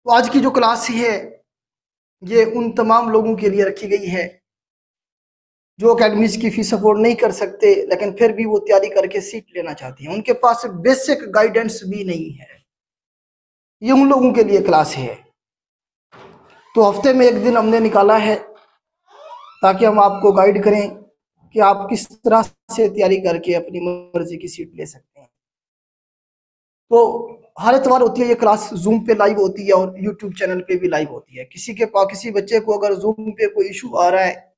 तो आज की जो क्लास है ये उन तमाम लोगों के लिए रखी गई है जो अकेडमीज की फीस अफोर्ड नहीं कर सकते, लेकिन फिर भी वो तैयारी करके सीट लेना चाहते हैं। उनके पास बेसिक गाइडेंस भी नहीं है। ये उन लोगों के लिए क्लास है। तो हफ्ते में एक दिन हमने निकाला है ताकि हम आपको गाइड करें कि आप किस तरह से तैयारी करके अपनी मर्जी की सीट ले सकते हैं। तो हर इतवार होती है ये क्लास, जूम पे लाइव होती है और यूट्यूब चैनल पे भी लाइव होती है। किसी के पास किसी बच्चे को अगर जूम पे कोई इशू आ रहा है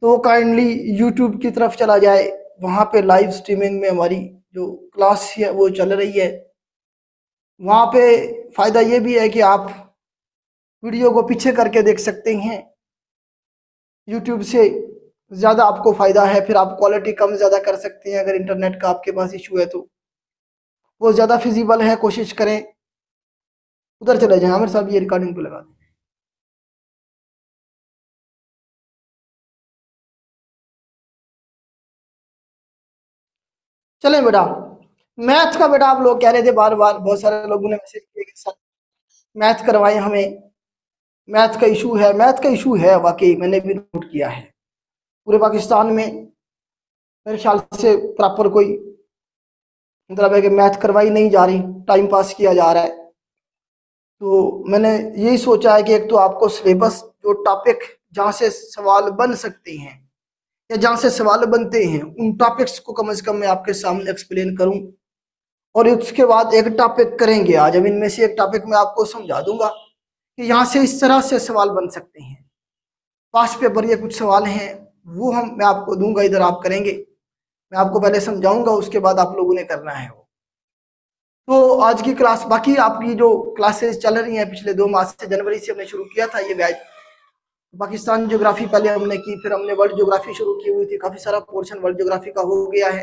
तो वो काइंडली यूट्यूब की तरफ चला जाए। वहाँ पे लाइव स्ट्रीमिंग में हमारी जो क्लास है वो चल रही है। वहाँ पे फ़ायदा ये भी है कि आप वीडियो को पीछे करके देख सकते हैं। यूट्यूब से ज़्यादा आपको फ़ायदा है। फिर आप क्वालिटी कम ज़्यादा कर सकते हैं अगर इंटरनेट का आपके पास इशू है तो वो ज़्यादा फिजिबल है। कोशिश करें उधर चले जाएं। आमिर साहब ये रिकॉर्डिंग पे लगा दें। चले बेटा, मैथ का बेटा आप लोग कह रहे थे बार बार, बहुत सारे लोगों ने मैसेज किए कि सर मैथ करवाएं हमें, मैथ का इशू है। मैथ का इशू है वाकई, मैंने भी नोट किया है। पूरे पाकिस्तान में मेरे ख्याल से प्रॉपर कोई मतलब है कि मैथ करवाई नहीं जा रही, टाइम पास किया जा रहा है। तो मैंने यही सोचा है कि एक तो आपको सिलेबस जो टॉपिक जहाँ से सवाल बन सकते हैं या जहाँ से सवाल बनते हैं उन टॉपिक्स को कम से कम मैं आपके सामने एक्सप्लेन करूं। और उसके बाद एक टॉपिक करेंगे आज। अब इनमें से एक टॉपिक मैं आपको समझा दूंगा कि यहाँ से इस तरह से सवाल बन सकते हैं। पास्ट पेपर ये कुछ सवाल हैं वो मैं आपको दूंगा, इधर आप करेंगे। मैं आपको पहले समझाऊंगा, उसके बाद आप लोगों ने करना है वो। तो आज की क्लास, बाकी आपकी जो क्लासेस चल रही हैं पिछले 2 माह से, जनवरी से हमने शुरू किया था ये बैच। पाकिस्तान ज्योग्राफी पहले हमने की, फिर हमने वर्ल्ड ज्योग्राफी शुरू की हुई थी। काफी सारा पोर्शन वर्ल्ड ज्योग्राफी का हो गया है।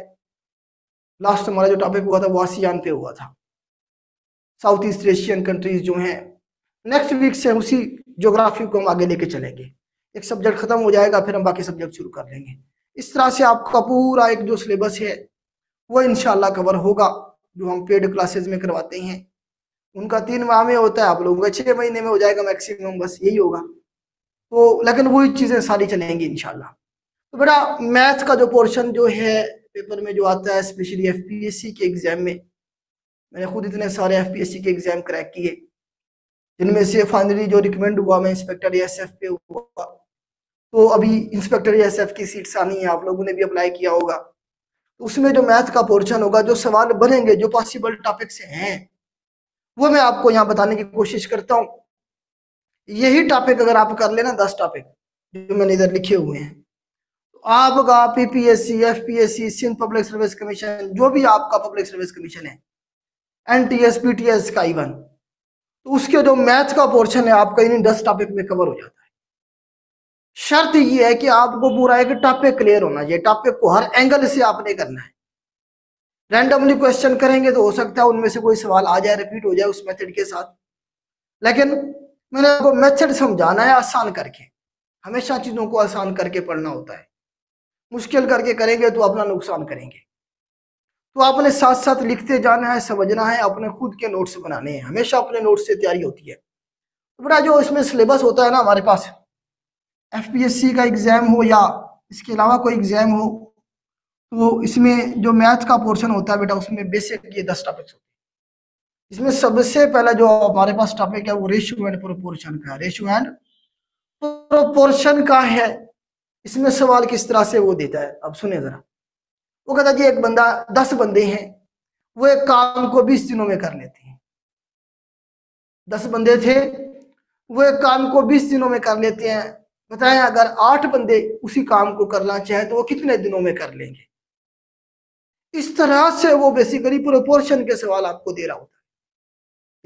लास्ट हमारा जो टॉपिक हुआ था वो आसियान पे हुआ था, साउथ ईस्ट एशियन कंट्रीज जो हैं। नेक्स्ट वीक से उसी ज्योग्राफी को हम आगे लेके चलेंगे। एक सब्जेक्ट खत्म हो जाएगा फिर हम बाकी सब्जेक्ट शुरू कर लेंगे। इस तरह से आपका पूरा एक जो सिलेबस है वो इंशाल्लाह कवर होगा। जो हम पेड क्लासेस में करवाते हैं उनका 3 माह में होता है, आप लोगों का 6 महीने में हो जाएगा मैक्सिमम, बस यही होगा। तो लेकिन वही चीजें सारी चलेंगी इंशाल्लाह। तो बेटा मैथ का जो पोर्शन जो है पेपर में जो आता है, स्पेशली एफपीएससी के एग्जाम में, मैंने खुद इतने सारे एफपीएससी के एग्जाम क्रैक किए जिनमें से फाइनली जो रिकमेंड हुआ मैं इंस्पेक्टर एएसएफ पे हुआ। तो अभी इंस्पेक्टर एएसएफ की सीट्स आनी है, आप लोगों ने भी अप्लाई किया होगा। तो उसमें जो मैथ का पोर्शन होगा, जो सवाल बनेंगे, जो पॉसिबल टॉपिक्स हैं वो मैं आपको यहाँ बताने की कोशिश करता हूँ। यही टॉपिक अगर आप कर लेना 10 टॉपिक जो मैंने इधर लिखे हुए हैं, तो आपका PPSC, FPSC, Sindh public service commission, जो भी आपका पब्लिक सर्विस कमीशन है, एनटीएस, पीटीएस का इवन, तो उसके जो मैथ का पोर्शन है आपका इन 10 टॉपिक में कवर हो जाता है। शर्त ये है कि आपको पूरा एक टॉपिक क्लियर होना चाहिए। टॉपिक को हर एंगल से आपने करना है। रैंडमली क्वेश्चन करेंगे तो हो सकता है उनमें से कोई सवाल आ जाए, रिपीट हो जाए उस मेथड के साथ, लेकिन मैंने आपको मेथड समझाना है आसान करके। हमेशा चीजों को आसान करके पढ़ना होता है। मुश्किल करके करेंगे तो अपना नुकसान करेंगे। तो आपने साथ साथ लिखते जाना है, समझना है, अपने खुद के नोट्स बनाने हैं। हमेशा अपने नोट्स से तैयारी होती है। तो बेटा जो इसमें सिलेबस होता है ना हमारे पास, एफपीएससी का एग्जाम हो या इसके अलावा कोई एग्जाम हो, तो इसमें जो मैथ का पोर्शन होता है बेटा उसमें बेसिक ये 10 टॉपिक्स होते हैं। इसमें सबसे पहला जो हमारे पास टॉपिक है वो रेशियो एंड प्रोपोर्शन का, रेशियो एंड प्रोपोर्शन का है। इसमें सवाल किस तरह से वो देता है, अब सुने जरा। वो कहता है जी एक बंदा, 10 बंदे हैं, वो एक काम को 20 दिनों में कर लेते हैं। 10 बंदे थे, वो एक काम को 20 दिनों में कर लेते हैं। बताएं अगर 8 बंदे उसी काम को करना चाहे तो वो कितने दिनों में कर लेंगे। इस तरह से वो बेसिकली प्रोपोर्शन के सवाल आपको दे रहा होता है।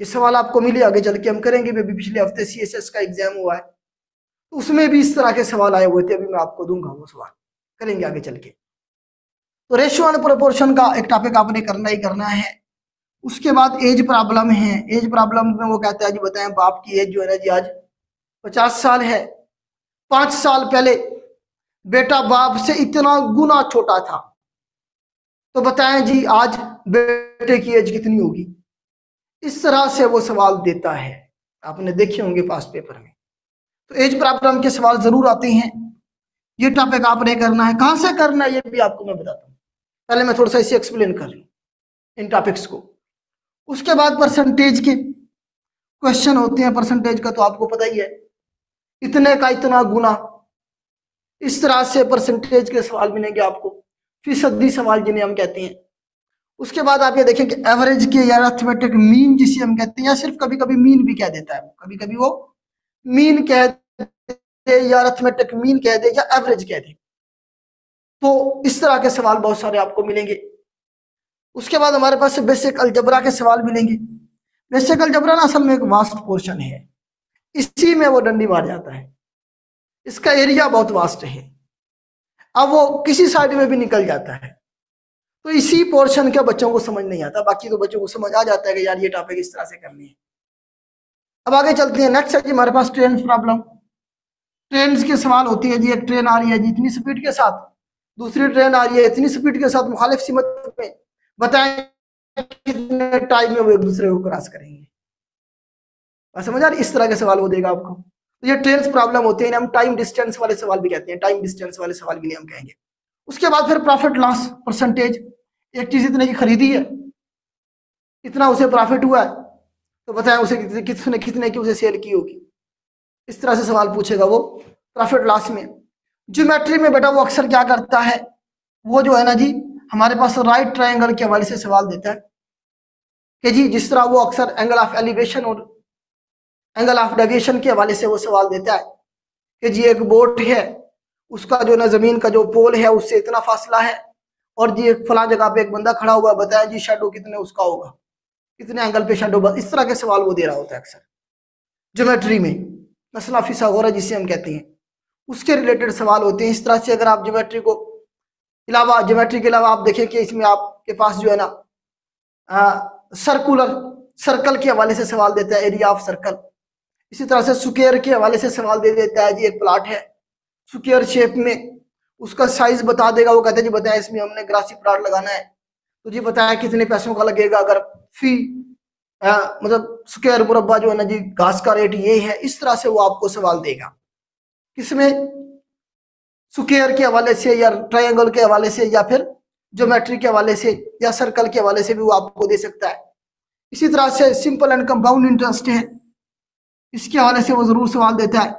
ये सवाल आपको मिले, आगे चल के हम करेंगे भी। पिछले हफ्ते सीएसएस का एग्जाम हुआ है तो उसमें भी इस तरह के सवाल आए हुए थे। अभी मैं आपको दूंगा वो सवाल, करेंगे आगे चल के। तो रेशियो एंड प्रोपोर्शन का एक टॉपिक आपने करना ही करना है। उसके बाद एज प्रॉब्लम है। एज प्रॉब्लम में वो कहता है जी बताएं बाप की एज जो है ना जी आज 50 साल है। 5 साल पहले बेटा बाप से इतना गुना छोटा था, तो बताएं जी आज बेटे की एज कितनी होगी। इस तरह से वो सवाल देता है। आपने देखे होंगे पास पेपर में। तो एज प्रॉब्लम के सवाल जरूर आते हैं। ये टॉपिक आपने करना है, कहां से करना है ये भी आपको मैं बताता हूँ। पहले मैं थोड़ा सा इसे एक्सप्लेन कर लूं इन टॉपिक्स को। उसके बाद परसेंटेज के क्वेश्चन होते हैं। परसेंटेज का तो आपको पता ही है, इतने का इतना गुना, इस तरह से परसेंटेज के सवाल मिलेंगे आपको, फीसदी सवाल जिन्हें हम कहते हैं। उसके बाद आप ये देखें कि एवरेज के या अर्थमेटिक मीन जिसे हम कहते हैं, या सिर्फ कभी कभी मीन भी कह देता है, कभी कभी वो मीन कह दे या अर्थमेटिक मीन कह दे या एवरेज कह दे। तो इस तरह के सवाल बहुत सारे आपको मिलेंगे। उसके बाद हमारे पास बेसिक अलजबरा के सवाल मिलेंगे। बेसिक अलजबरा ना असल में एक वास्ट पोर्शन है, इसी में वो डंडी मार जाता है, इसका एरिया बहुत वास्ट है, अब वो किसी साइड में भी निकल जाता है। तो इसी पोर्शन के बच्चों को समझ नहीं आता, बाकी तो बच्चों को समझ आ जाता है कि यार ये टॉपिक इस तरह से करनी है। अब आगे चलते हैं। नेक्स्ट है जी हमारे पास ट्रेन प्रॉब्लम। ट्रेन के सवाल होती है जी, एक ट्रेन आ रही है जी इतनी स्पीड के साथ, दूसरी ट्रेन आ रही है इतनी स्पीड के साथ मुखालिफ सीमत में, बताएं कितने टाइम में वो एक दूसरे को क्रॉस करेंगे। समझ आ रही, इस तरह के सवाल वो देगा आपको। तो ये ट्रेन प्रॉब्लम होती है, हम टाइम डिस्टेंस वाले सवाल भी कहते हैं, टाइम डिस्टेंस वाले सवाल भी नहीं हम कहेंगे। उसके बाद फिर प्रॉफिट लॉस परसेंटेज, एक चीज इतने की खरीदी है, इतना उसे प्रॉफिट हुआ है, तो बताएं उसे कितने कितने की उसे सेल की होगी। इस तरह से सवाल पूछेगा वो प्रॉफिट लॉस में। ज्योमेट्री में बेटा वो अक्सर क्या करता है, वो जो है ना जी हमारे पास राइट ट्रायंगल के हवाले से सवाल देता है कि जी जिस तरह वो अक्सर एंगल ऑफ एलिवेशन और एंगल ऑफ डेविएशन के हवाले से वो सवाल देता है कि जी एक बोट है, उसका जो ना जमीन का जो पोल है उससे इतना फासला है, और जी एक फला जगह पे एक बंदा खड़ा हुआ, बताया जी शेडो कितने उसका होगा, कितने एंगल पे शेडो। इस तरह के सवाल वो दे रहा होता है अक्सर ज्योमेट्री में, मसला फिसागोरस जिसे हम कहते हैं, उसके रिलेटेड सवाल होते हैं। इस तरह से अगर आप ज्योमेट्री को अलावा, ज्योमेट्री के अलावा आप देखें कि इसमें आपके पास जो है ना सर्कुलर, सर्कल के हवाले से सवाल देता है, एरिया ऑफ सर्कल। इसी तरह से स्क्वायर के हवाले से सवाल दे देता है जी एक प्लॉट है स्क्वायर शेप में, उसका साइज बता देगा, वो कहते हैं जी बताया इसमें हमने ग्रासी प्लॉट लगाना है, तो जी बताया कितने पैसों का लगेगा, अगर फी मतलब स्क्वायर मुरब्बा जो है ना जी घास का रेट ये है। इस तरह से वो आपको सवाल देगा, किसमें, स्क्वायर के हवाले से या ट्रायंगल के हवाले से या फिर ज्योमेट्री के हवाले से या सर्कल के हवाले से भी वो आपको दे सकता है। इसी तरह से सिंपल एंड कंपाउंड इंटरेस्ट है, इसके हवाले से वो जरूर सवाल देता है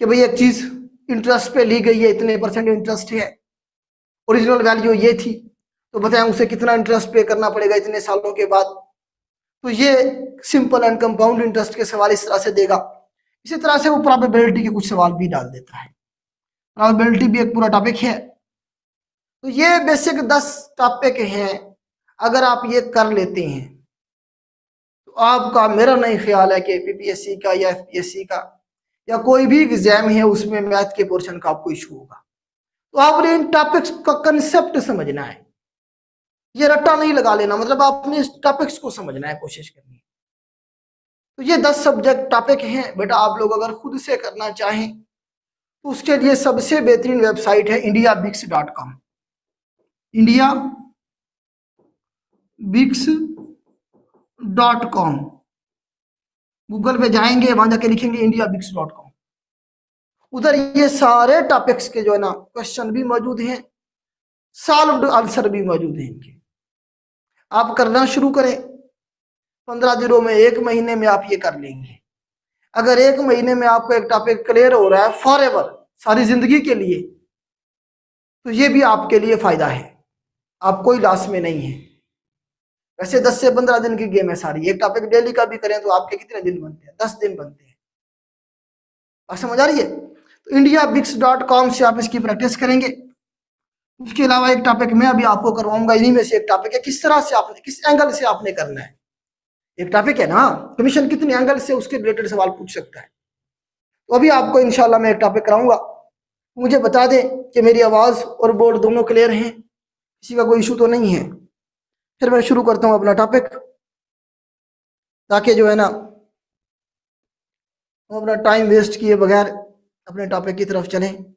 कि भाई एक चीज इंटरेस्ट पे ली गई है, इतने परसेंट इंटरेस्ट है, ओरिजिनल वैल्यू ये थी, तो बताएं उसे कितना इंटरेस्ट पे करना पड़ेगा इतने सालों के बाद। तो ये सिंपल एंड कंपाउंड इंटरेस्ट के सवाल इस तरह से देगा। इसी तरह से वो प्रोबेबिलिटी के कुछ सवाल भी डाल देता है, प्रोबेबिलिटी भी एक पूरा टॉपिक है। तो ये बेसिक 10 टॉपिक हैं, अगर आप ये कर लेते हैं तो आपका, मेरा नहीं ख्याल है कि पीपीएससी का या एफपीएससी का या कोई भी एग्जाम है उसमें मैथ के पोर्शन का आपको इशू होगा। तो आपने इन टॉपिक्स का कंसेप्ट समझना है, ये रट्टा नहीं लगा लेना, मतलब आपने इस टॉपिक्स को समझना है, कोशिश करनी है। तो ये 10 सब्जेक्ट टॉपिक हैं बेटा, आप लोग अगर खुद से करना चाहें तो उसके लिए सबसे बेहतरीन वेबसाइट है indiabix.com। indiabix.com, गूगल पे जाएंगे, वहां जाके लिखेंगे indiabix.com, उधर ये सारे टॉपिक्स के जो है ना क्वेश्चन भी मौजूद हैं, सॉल्व्ड आंसर भी मौजूद हैं इनके। आप करना शुरू करें, 15 दिनों में, 1 महीने में आप ये कर लेंगे। अगर 1 महीने में आपको एक टॉपिक क्लियर हो रहा है फॉर एवर, सारी जिंदगी के लिए, तो ये भी आपके लिए फायदा है, आप कोई लॉस में नहीं है। वैसे 10 से 15 दिन की गेम है सारी, एक टॉपिक डेली का भी करें तो आपके कितने दिन बनते हैं, 10 दिन बनते हैं। आप समझ आ रही है। तो indiabix.com से आप इसकी प्रैक्टिस करेंगे। उसके अलावा एक टॉपिक मैं अभी आपको करवाऊंगा, इन्हीं में से एक टॉपिक है, किस तरह से आपने, किस एंगल से आपने करना है। एक टॉपिक है ना कमीशन कितने एंगल से उसके रिलेटेड सवाल पूछ सकता है। तो अभी आपको इंशाल्लाह मैं एक टॉपिक कराऊंगा। मुझे बता दें कि मेरी आवाज और बोर्ड दोनों क्लियर हैं, किसी का कोई इशू तो नहीं है। फिर मैं शुरू करता हूँ अपना टॉपिक, ताकि जो है ना हम अपना टाइम वेस्ट किए बगैर अपने टॉपिक की तरफ चलें।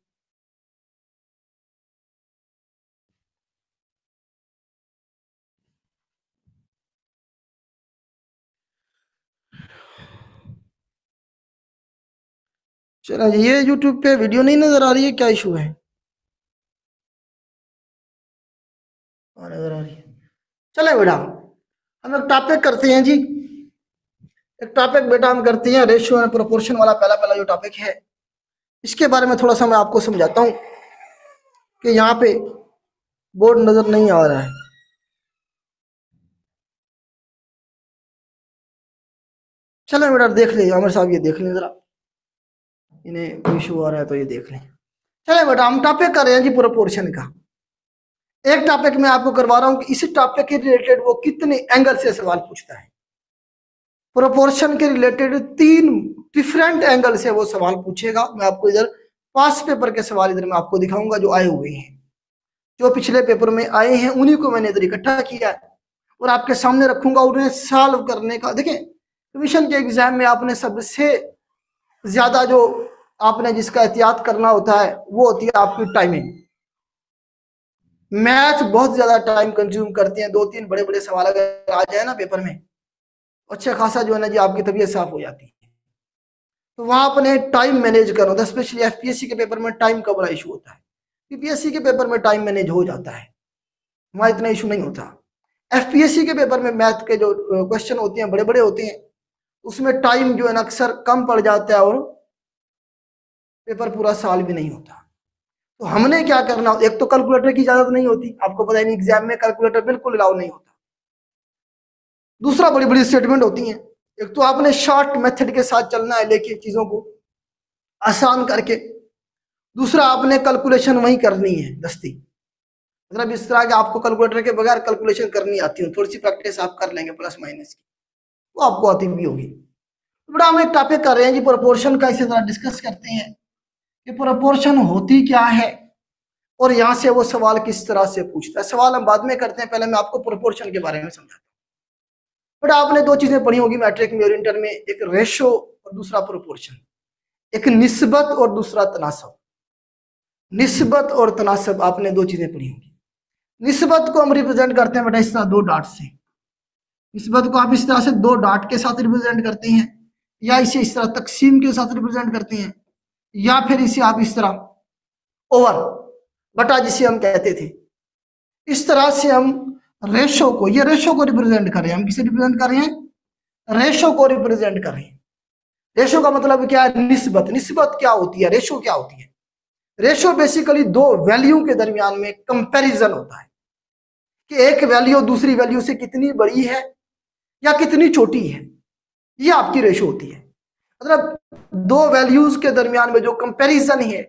चलो जी, ये यूट्यूब पे वीडियो नहीं नजर आ रही है, क्या इशू है? नजर आ रही है। चले बेटा, हम एक टॉपिक करते हैं जी। एक टॉपिक बेटा हम करते हैं रेशियो एंड प्रोपोर्शन वाला। पहला पहला जो टॉपिक है, इसके बारे में थोड़ा सा मैं आपको समझाता हूँ कि यहाँ पे बोर्ड नजर नहीं आ रहा है। चलो बेटा देख लीजिए आमिर साहब, ये देख लें जरा, इन्हें इशू आ रहा है तो ये देख लें। चले बेटा, हम टॉपिक कर रहे हैं जी प्रोपोर्शन का। एक टॉपिक मैं आपको करवा रहा हूँ कि इस टॉपिक के रिलेटेड वो कितने एंगल से सवाल पूछता है। प्रोपोर्शन के रिलेटेड 3 डिफरेंट एंगल से वो सवाल पूछेगा। मैं आपको इधर पास पेपर के सवाल इधर मैं आपको दिखाऊंगा जो आए हुए हैं, जो पिछले पेपर में आए हैं उन्हीं को मैंने इधर इकट्ठा किया है और आपके सामने रखूंगा उन्हें सॉल्व करने का। देखिए, कमीशन के एग्जाम में आपने सबसे ज्यादा जो आपने जिसका एहतियात करना होता है वो होती है आपकी टाइमिंग। मैथ बहुत ज्यादा टाइम कंज्यूम करते हैं। 2-3 बड़े बड़े सवाल अगर आ जाए ना पेपर में, अच्छा खासा जो है ना जी आपकी तबीयत साफ हो जाती है। तो वहां अपने टाइम मैनेज करो। तो स्पेशली एफपीएससी के पेपर में टाइम का बड़ा इशू होता है। यूपीएससी के पेपर में टाइम मैनेज हो जाता है, वहां इतना इशू नहीं होता। एफपीएससी के पेपर में मैथ के जो क्वेश्चन होते हैं बड़े बड़े होते हैं, उसमें टाइम जो है ना अक्सर कम पड़ जाता है और पेपर पूरा साल भी नहीं होता। तो हमने क्या करना, एक तो कैलकुलेटर की इजाजत नहीं होती, आपको पता है एग्जाम में कैलकुलेटर बिल्कुल अलाउ नहीं होता। दूसरा, बड़ी बड़ी स्टेटमेंट होती हैं। एक तो आपने शॉर्ट मेथड के साथ चलना है, लेके चीजों को आसान करके। दूसरा, आपने कैलकुलेशन वही करनी है दस्ती, मतलब इस तरह के आपको कैलकुलेटर के बगैर कैलकुलेशन करनी आती है। थोड़ी सी प्रैक्टिस आप कर लेंगे प्लस माइनस की, वो आपको आती भी होगी। तो बड़ा हम एक टॉपिक कर रहे हैं जी प्रोपोर्शन का, इसे जरा डिस्कस करते हैं कि प्रोपोर्शन होती क्या है और यहाँ से वो सवाल किस तरह से पूछता है। सवाल हम बाद में करते हैं, पहले मैं आपको प्रोपोर्शन के बारे में समझाता हूँ। बट आपने 2 चीजें पढ़ी होगी मैट्रिक में और इंटर में, एक रेशो और दूसरा प्रोपोर्शन। एक निस्बत और दूसरा तनासब। निस्बत और तनासब आपने 2 चीजें पढ़ी होगी। निस्बत को हम रिप्रेजेंट करते हैं बेटा इस तरह 2 डॉट से। निस्बत को आप इस तरह से 2 डॉट के साथ रिप्रेजेंट करते हैं, या इसे इस तरह तकसीम के साथ रिप्रेजेंट करते हैं, या फिर इसे आप इस तरह ओवर बटा जिसे हम कहते थे, इस तरह से हम रेशो को, ये रेशो को रिप्रेजेंट कर रहे हैं। हम किसे रिप्रेजेंट कर रहे हैं? रेशो को रिप्रेजेंट कर रहे हैं। रेशो का मतलब क्या है? निस्बत। निस्बत क्या होती है? रेशो क्या होती है? रेशो बेसिकली 2 वैल्यू के दरमियान में कंपैरिजन होता है कि एक वैल्यू दूसरी वैल्यू से कितनी बड़ी है या कितनी छोटी है, ये आपकी रेशो होती है। मतलब 2 वैल्यूज के दरमियान में जो कंपैरिजन है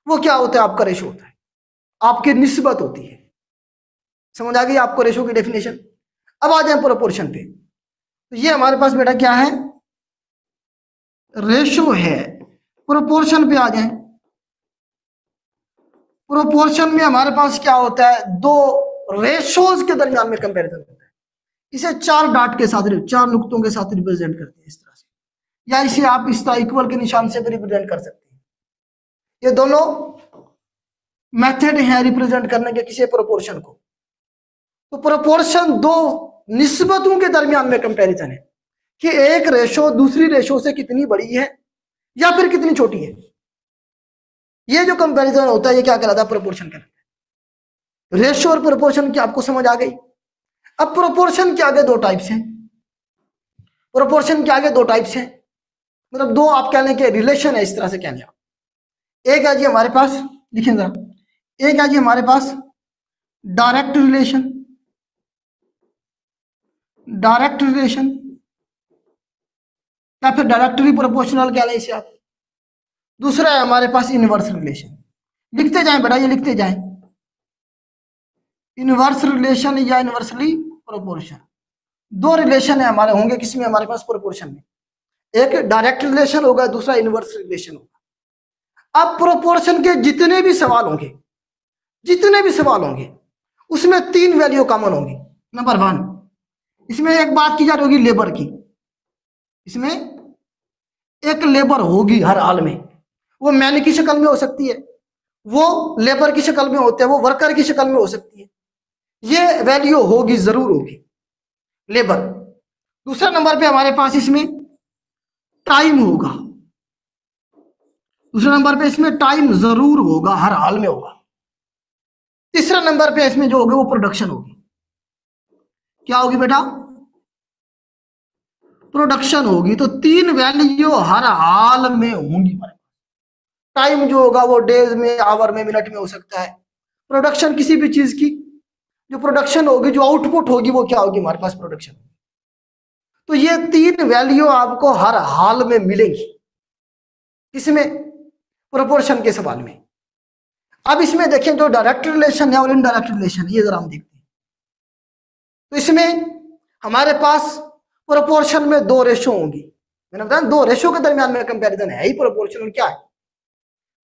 वो क्या होता है? आपका रेशो होता है, आपकी निस्बत होती है। समझ आ गई आपको रेशो की डेफिनेशन? अब आ जाए प्रोपोर्शन पे। तो ये हमारे पास बेटा क्या है? रेशो है। प्रोपोर्शन पे आ जाए। प्रोपोर्शन में हमारे पास क्या होता है? 2 रेशोज के दरमियान में कंपैरिजन होता है। इसे 4 डॉट के साथ, 4 नुक्तों के साथ रिप्रेजेंट करते हैं इस तरह से, या इसे आप इस तरह इक्वल के निशान से भी रिप्रेजेंट कर सकते हैं। ये दोनों मेथड है रिप्रेजेंट करने के किसी प्रोपोर्शन को। तो प्रोपोर्शन 2 निस्बतों के दरमियान में कंपैरिजन है कि एक रेशो दूसरी रेशो से कितनी बड़ी है या फिर कितनी छोटी है। ये जो कंपैरिजन होता है ये क्या कहलाता है? प्रोपोर्शन कहलाता है। रेशो और प्रोपोर्शन की आपको समझ आ गई। अब प्रोपोर्शन के आगे 2 टाइप्स हैं। प्रोपोर्शन के आगे 2 टाइप्स हैं, मतलब 2 आप कह लें कि रिलेशन है, इस तरह से कह लें। एक है जी हमारे पास, लिखें जरा, एक है जी हमारे पास डायरेक्ट रिलेशन। डायरेक्ट रिलेशन या फिर डायरेक्टली प्रोपोर्शनल कह लें इसे आप। दूसरा है हमारे पास इनवर्स रिलेशन। लिखते जाएं बेटा, ये लिखते जाएं, इनवर्स रिलेशन या इनवर्सली प्रोपोर्शन। 2 रिलेशन है हमारे, होंगे किसमें? हमारे पास प्रोपोर्शन में। एक डायरेक्ट रिलेशन होगा, दूसरा इनवर्स रिलेशन होगा। अब प्रोपोर्शन के जितने भी सवाल होंगे, जितने भी सवाल होंगे, उसमें 3 वैल्यू कॉमन होंगी। नंबर 1, इसमें एक बात की जा रही होगी लेबर की। इसमें एक लेबर होगी हर हाल में, वो मैन की शक्ल में हो सकती है, वो लेबर की शक्ल में होते हैं, वो वर्कर की शक्ल में हो सकती है। ये वैल्यू होगी, जरूर होगी, लेबर। दूसरा नंबर पे हमारे पास इसमें टाइम होगा। दूसरे नंबर पे इसमें टाइम जरूर होगा, हर हाल में होगा। तीसरे नंबर पे इसमें जो होगी वो प्रोडक्शन होगी। क्या होगी बेटा? प्रोडक्शन होगी। तो तीन वैल्यू हर हाल में होंगी। टाइम जो होगा वो डेज में, आवर में, मिनट में हो सकता है। प्रोडक्शन किसी भी चीज की जो प्रोडक्शन होगी, जो आउटपुट होगी, वो क्या होगी? हमारे पास प्रोडक्शन। तो ये तीन वैल्यू आपको हर हाल में मिलेंगी। किसमें? प्रोपोर्शन के सवाल में। अब इसमें देखें जो डायरेक्ट रिलेशन है और इनडायरेक्ट रिलेशन, ये जरा हम देखते हैं। तो इसमें हमारे पास प्रोपोर्शन में दो रेशो होंगी। मैंने बताया दो रेशो के दरमियान में कंपैरिजन है ही प्रोपोर्शन। क्या है?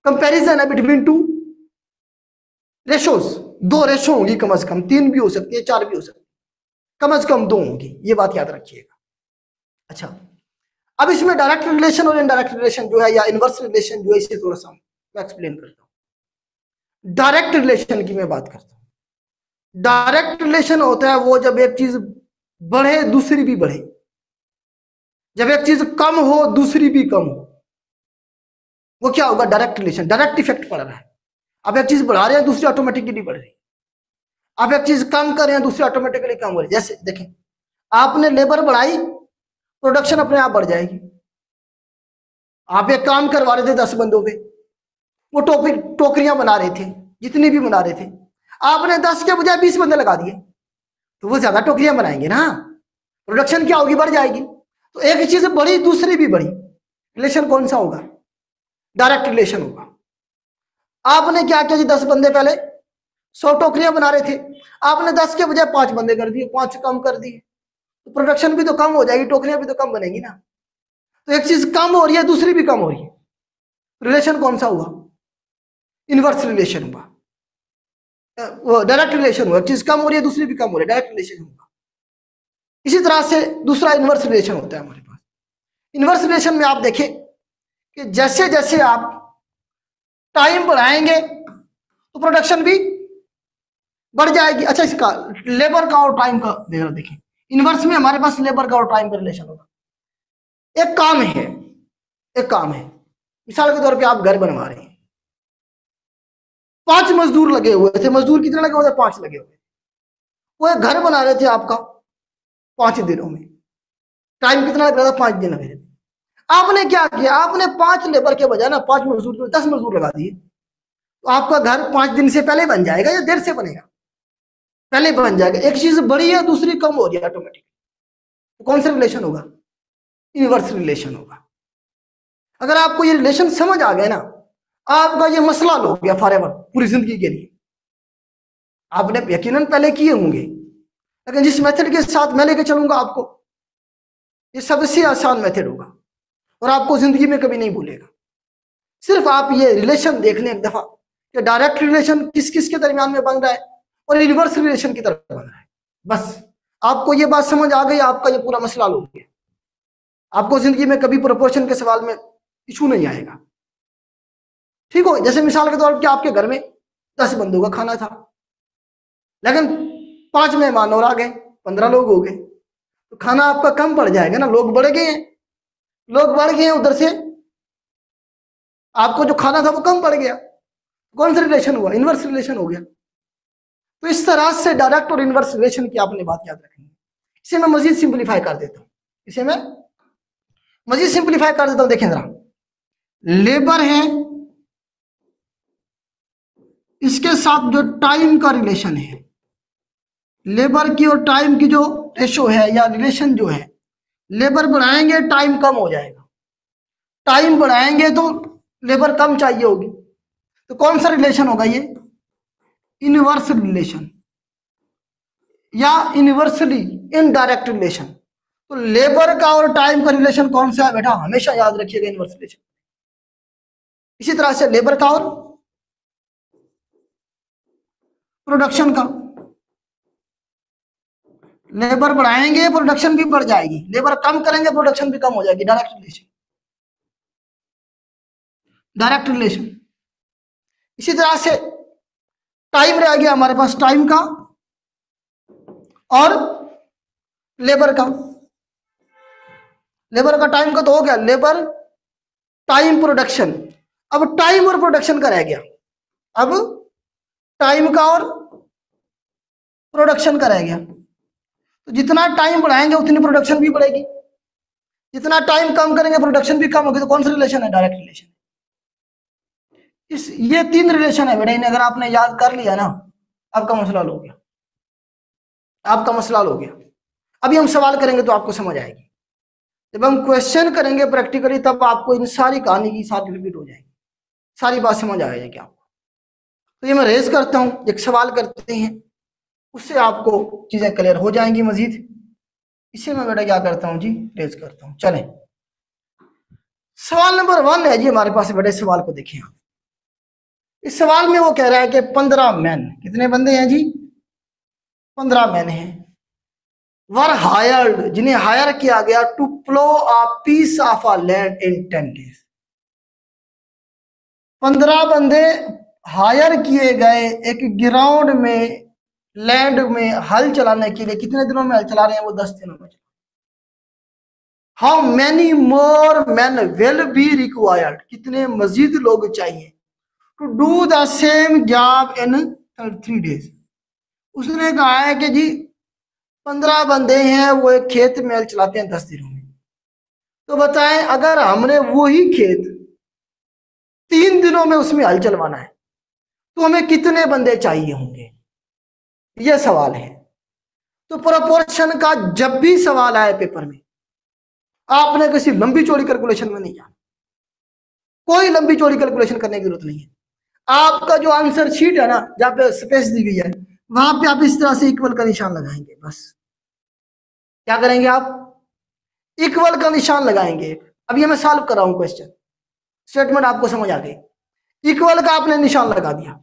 कंपैरिजन है बिटवीन टू रेशोज। दो रेशो होंगी कम से कम, तीन भी हो सकती है, चार भी हो सकती है, कम से कम दो होंगी, ये बात याद रखिएगा। अच्छा, अब इसमें डायरेक्ट रिलेशन और इनडायरेक्ट रिलेशन जो है, या इनवर्स रिलेशन जो है, इसे थोड़ा सा मैं एक्सप्लेन करता हूं। डायरेक्ट रिलेशन की मैं बात करता हूं। डायरेक्ट रिलेशन होता है वो जब एक चीज बढ़े दूसरी भी बढ़े, जब एक चीज कम हो दूसरी भी कम हो, वो क्या होगा? Direct relation. डायरेक्ट इफेक्ट पड़ रहा है। अब एक चीज बढ़ा रहे हैं, दूसरी ऑटोमेटिकली बढ़ रही है। आप एक चीज कम कर रहे हैं, दूसरी ऑटोमेटिकली कम हो रही है। जैसे देखें, आपने लेबर बढ़ाई, प्रोडक्शन अपने आप बढ़ जाएगी। आप एक काम करवा रहे थे 10 बंदों पे, वो टोकरियां बना रहे थे, जितनी भी बना रहे थे, आपने 10 के बजाय 20 बंदे लगा दिए, तो वो ज्यादा टोकरियां बनाएंगे ना, प्रोडक्शन क्या होगी? बढ़ जाएगी। तो एक चीज बढ़ी, दूसरी भी बढ़ी, रिलेशन कौन सा होगा? डायरेक्ट रिलेशन होगा। आपने क्या किया जी? 10 बंदे पहले 100 टोकरियां बना रहे थे, आपने 10 के बजाय 5 बंदे कर दिए, 5 कम कर दिए, तो प्रोडक्शन भी तो कम हो जाएगी, टोकरियां भी तो कम बनेगी ना। तो एक चीज कम हो रही है, दूसरी भी कम हो रही है, रिलेशन कौन सा हुआ? इनवर्स रिलेशन हुआ, वो डायरेक्ट रिलेशन हुआ। एक चीज कम हो रही है, दूसरी भी कम हो रही है, डायरेक्ट रिलेशन हुआ। इसी तरह से दूसरा इनवर्स रिलेशन होता है हमारे पास। इनवर्स रिलेशन में आप देखें कि जैसे जैसे आप टाइम बढ़ाएंगे तो प्रोडक्शन भी बढ़ जाएगी। अच्छा, इसका लेबर का और टाइम का देखें। इनवर्स में हमारे पास लेबर का और टाइम का रिलेशन होगा। एक काम है, एक काम है, मिसाल के तौर पे आप घर बनवा रहे हैं, 5 मजदूर लगे हुए थे। मजदूर कितने लगे हुए थे? 5 लगे हुए। वो एक घर बना रहे थे आपका 5 दिनों में। टाइम कितना लग रहा था? 5 दिन लगे थे। आपने क्या किया? आपने 5 लेबर के बजाय ना 5 मजदूर 10 मजदूर लगा दिए। तो आपका घर 5 दिन से पहले बन जाएगा या देर से बनेगा? पहले बन जाएगा। एक चीज बड़ी है, दूसरी कम हो रही है ऑटोमेटिक। तो कौन सा रिलेशन होगा? इनवर्स रिलेशन होगा। अगर आपको ये रिलेशन समझ आ गया ना, आपका ये मसला हो गया फॉरएवर, पूरी जिंदगी के लिए। आपने यकीनन पहले किए होंगे, लेकिन जिस मेथड के साथ मैं लेके चलूंगा आपको, ये सबसे आसान मेथड होगा और आपको जिंदगी में कभी नहीं भूलेगा। सिर्फ आप ये रिलेशन देख लें एक दफा कि डायरेक्ट रिलेशन किस किस के दरमियान में बन रहा है और इनवर्स रिलेशन की तरफ बन रहा है। बस आपको ये बात समझ आ गई, आपका ये पूरा मसला हो गया। आपको जिंदगी में कभी प्रोपोर्शन के सवाल में इशू नहीं आएगा। ठीक हो? जैसे मिसाल के तौर पर आपके घर में 10 बंदों का खाना था, लेकिन 5 मेहमान और आ गए, 15 लोग हो गए, तो खाना आपका कम पड़ जाएगा ना। लोग बढ़ गए हैं, लोग बढ़ गए हैं, उधर से आपको जो खाना था वो कम पड़ गया। कौन सा रिलेशन हुआ? इनवर्स रिलेशन हो गया। तो इस तरह से डायरेक्ट और इनवर्स रिलेशन की आपने बात याद रखनी है। इसे मैं मजीद सिंपलीफाई कर देता हूं, इसे मैं मजीद सिंपलीफाई कर देता हूं। देखें जरा, लेबर है, इसके साथ जो टाइम का रिलेशन है, लेबर की और टाइम की जो रेशो है या रिलेशन जो है, लेबर बढ़ाएंगे टाइम कम हो जाएगा, टाइम बढ़ाएंगे तो लेबर कम चाहिए होगी। तो कौन सा रिलेशन होगा ये? इनवर्स रिलेशन या इनवर्सली इनडायरेक्ट रिलेशन। तो लेबर का और टाइम का रिलेशन कौन सा है बेटा? हमेशा याद रखिएगा, इनवर्स रिलेशन। इसी तरह से लेबर का और प्रोडक्शन का, लेबर बढ़ाएंगे प्रोडक्शन भी बढ़ जाएगी, लेबर कम करेंगे प्रोडक्शन भी कम हो जाएगी। Direct relation, direct relation. इसी तरह से टाइम रह गया हमारे पास, टाइम का और लेबर का। लेबर का टाइम का तो हो गया, लेबर टाइम प्रोडक्शन। अब टाइम और प्रोडक्शन का रह गया, अब टाइम का और प्रोडक्शन का रह गया। तो जितना टाइम बढ़ाएंगे उतनी प्रोडक्शन भी बढ़ेगी, जितना टाइम कम करेंगे प्रोडक्शन भी कम होगी। तो कौन सा रिलेशन है? Direct relation. ये 3 रिलेशन है बेटा, इन्हें अगर आपने याद कर लिया ना, आपका मसला हल हो गया, आपका मसला हल हो गया। अभी हम सवाल करेंगे तो आपको समझ आएगी। जब हम क्वेश्चन करेंगे प्रैक्टिकली तब आपको इन सारी कहानी की साथ रिपीट हो जाएगी, सारी बात समझ आ जाएगी आपको। तो ये मैं रेज करता हूं, एक सवाल करते हैं, उससे आपको चीजें क्लियर हो जाएंगी मजीद। इसे मैं बेटा क्या करता हूं जी, रेज करता हूं। चलें, सवाल नंबर 1 है जी हमारे पास। बेटे सवाल को देखें आप। इस सवाल में वो कह रहा है कि 15 मैन, कितने बंदे हैं जी? 15 मैन हैं, वर हायर्ड, जिन्हें हायर किया गया, to plough a piece of a land in 10 days. 15 बंदे हायर किए गए एक ग्राउंड में, लैंड में हल चलाने के लिए। कितने दिनों में हल चला रहे हैं? वो 10 दिनों में। How many more man will be required, कितने मजीद लोग चाहिए, to do the same job in 3 days. उसने कहा है कि जी 15 बंदे हैं, वो एक खेत में हल चलाते हैं 10 दिनों में। तो बताएं, अगर हमने वही खेत 3 दिनों में उसमें हल चलवाना है तो हमें कितने बंदे चाहिए होंगे? यह सवाल है। तो प्रोपोर्शन का जब भी सवाल आए पेपर में, आपने किसी लंबी चौड़ी कैलकुलेशन में नहीं जाना, कोई लंबी चौड़ी कैलकुलेशन करने की जरूरत नहीं है। आपका जो आंसर शीट है ना, जहां पे स्पेस दी गई है, वहां पे आप इस तरह से इक्वल का निशान लगाएंगे। बस क्या करेंगे आप? इक्वल का निशान लगाएंगे। अब ये मैं सॉल्व कर रहा हूं क्वेश्चन, स्टेटमेंट आपको समझ आ गई। इक्वल का आपने निशान लगा दिया,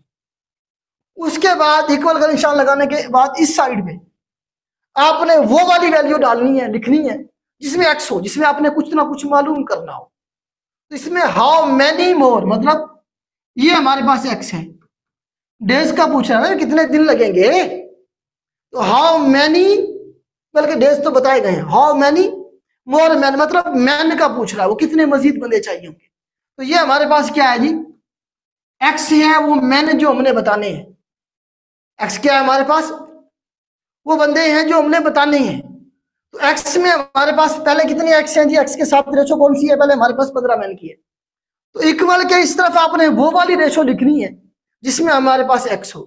उसके बाद इक्वल का निशान लगाने के बाद इस साइड में आपने वो वाली वैल्यू डालनी है, लिखनी है जिसमें एक्स हो, जिसमें आपने कुछ ना कुछ मालूम करना हो। तो इसमें हाउ मैनी मोर, मतलब ये हमारे पास एक्स है, डेज का पूछ रहा है ना, कितने दिन लगेंगे। तो हाउ मैनी, बल्कि डेज तो बताए गए हैं, हाउ मैनी मोर मैन, मतलब मैन का पूछ रहा है, वो कितने मजीद बंदे चाहिए होंगे। तो ये हमारे पास क्या है जी, एक्स है, वो मैन जो हमने बताने हैं। एक्स क्या है हमारे पास? वो बंदे हैं जो हमने बताने हैं। तो एक्स में हमारे पास पहले कितने एक्स हैं जी? एक्स के साथ रेशो कौन सी है? पहले हमारे पास 15 मैन की है। तो इक्वल के इस तरफ आपने वो वाली रेशो लिखनी है जिसमें हमारे पास एक्स हो।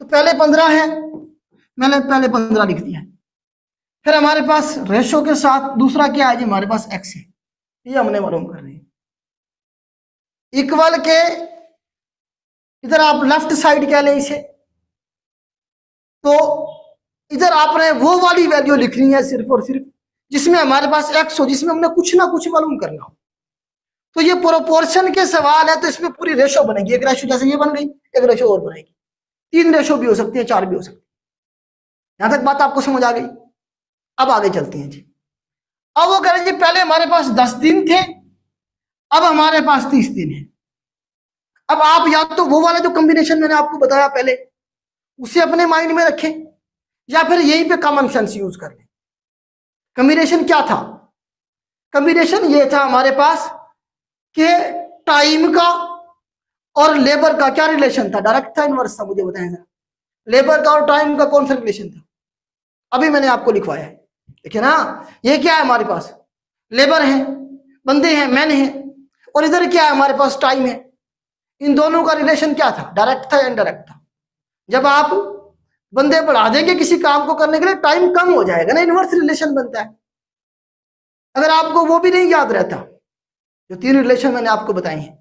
तो पहले 15 है, मैंने पहले 15 लिख दिया। फिर हमारे पास रेशो के साथ दूसरा क्या है जी? हमारे पास एक्स है, ये हमने मालूम कर रहे हैं। इक्वल के इधर आप लेफ्ट साइड कह लें इसे, तो इधर आपने वो वाली वैल्यू लिखनी है सिर्फ और सिर्फ जिसमें हमारे पास एक्स हो, जिसमें हमने कुछ ना कुछ मालूम करना हो। तो ये प्रोपोर्शन के सवाल है, तो इसमें पूरी रेशो बनेगी। एक रेशो जैसे ये बन गई, एक रेशो और बनेगी, 3 रेशो भी हो सकती है, 4 भी हो सकती है। यहां तक बात आपको समझ आ गई? अब आगे चलते हैं जी। अब वो कह रहे जी पहले हमारे पास 10 दिन थे, अब हमारे पास 30 दिन है। अब आप या तो वो वाला जो कॉम्बिनेशन मैंने आपको बताया पहले उसे अपने माइंड में रखें, या फिर यहीं पे कॉमन सेंस यूज कर लें। कॉम्बिनेशन क्या था? कॉम्बिनेशन ये था हमारे पास कि टाइम का और लेबर का क्या रिलेशन था? डायरेक्ट था, इनवर्स था? मुझे बताएं जरा, लेबर का और टाइम का कौन सा रिलेशन था? अभी मैंने आपको लिखवाया है, देखिए ना। ये क्या है हमारे पास? लेबर है, बंदे हैं, मैन है, और इधर क्या है हमारे पास? टाइम है। इन दोनों का रिलेशन क्या था? डायरेक्ट था या इनडायरेक्ट था? जब आप बंदे बढ़ा देंगे किसी काम को करने के लिए, टाइम कम हो जाएगा ना, इनवर्स रिलेशन बनता है। अगर आपको वो भी नहीं याद रहता, जो 3 रिलेशन मैंने आपको बताए हैं,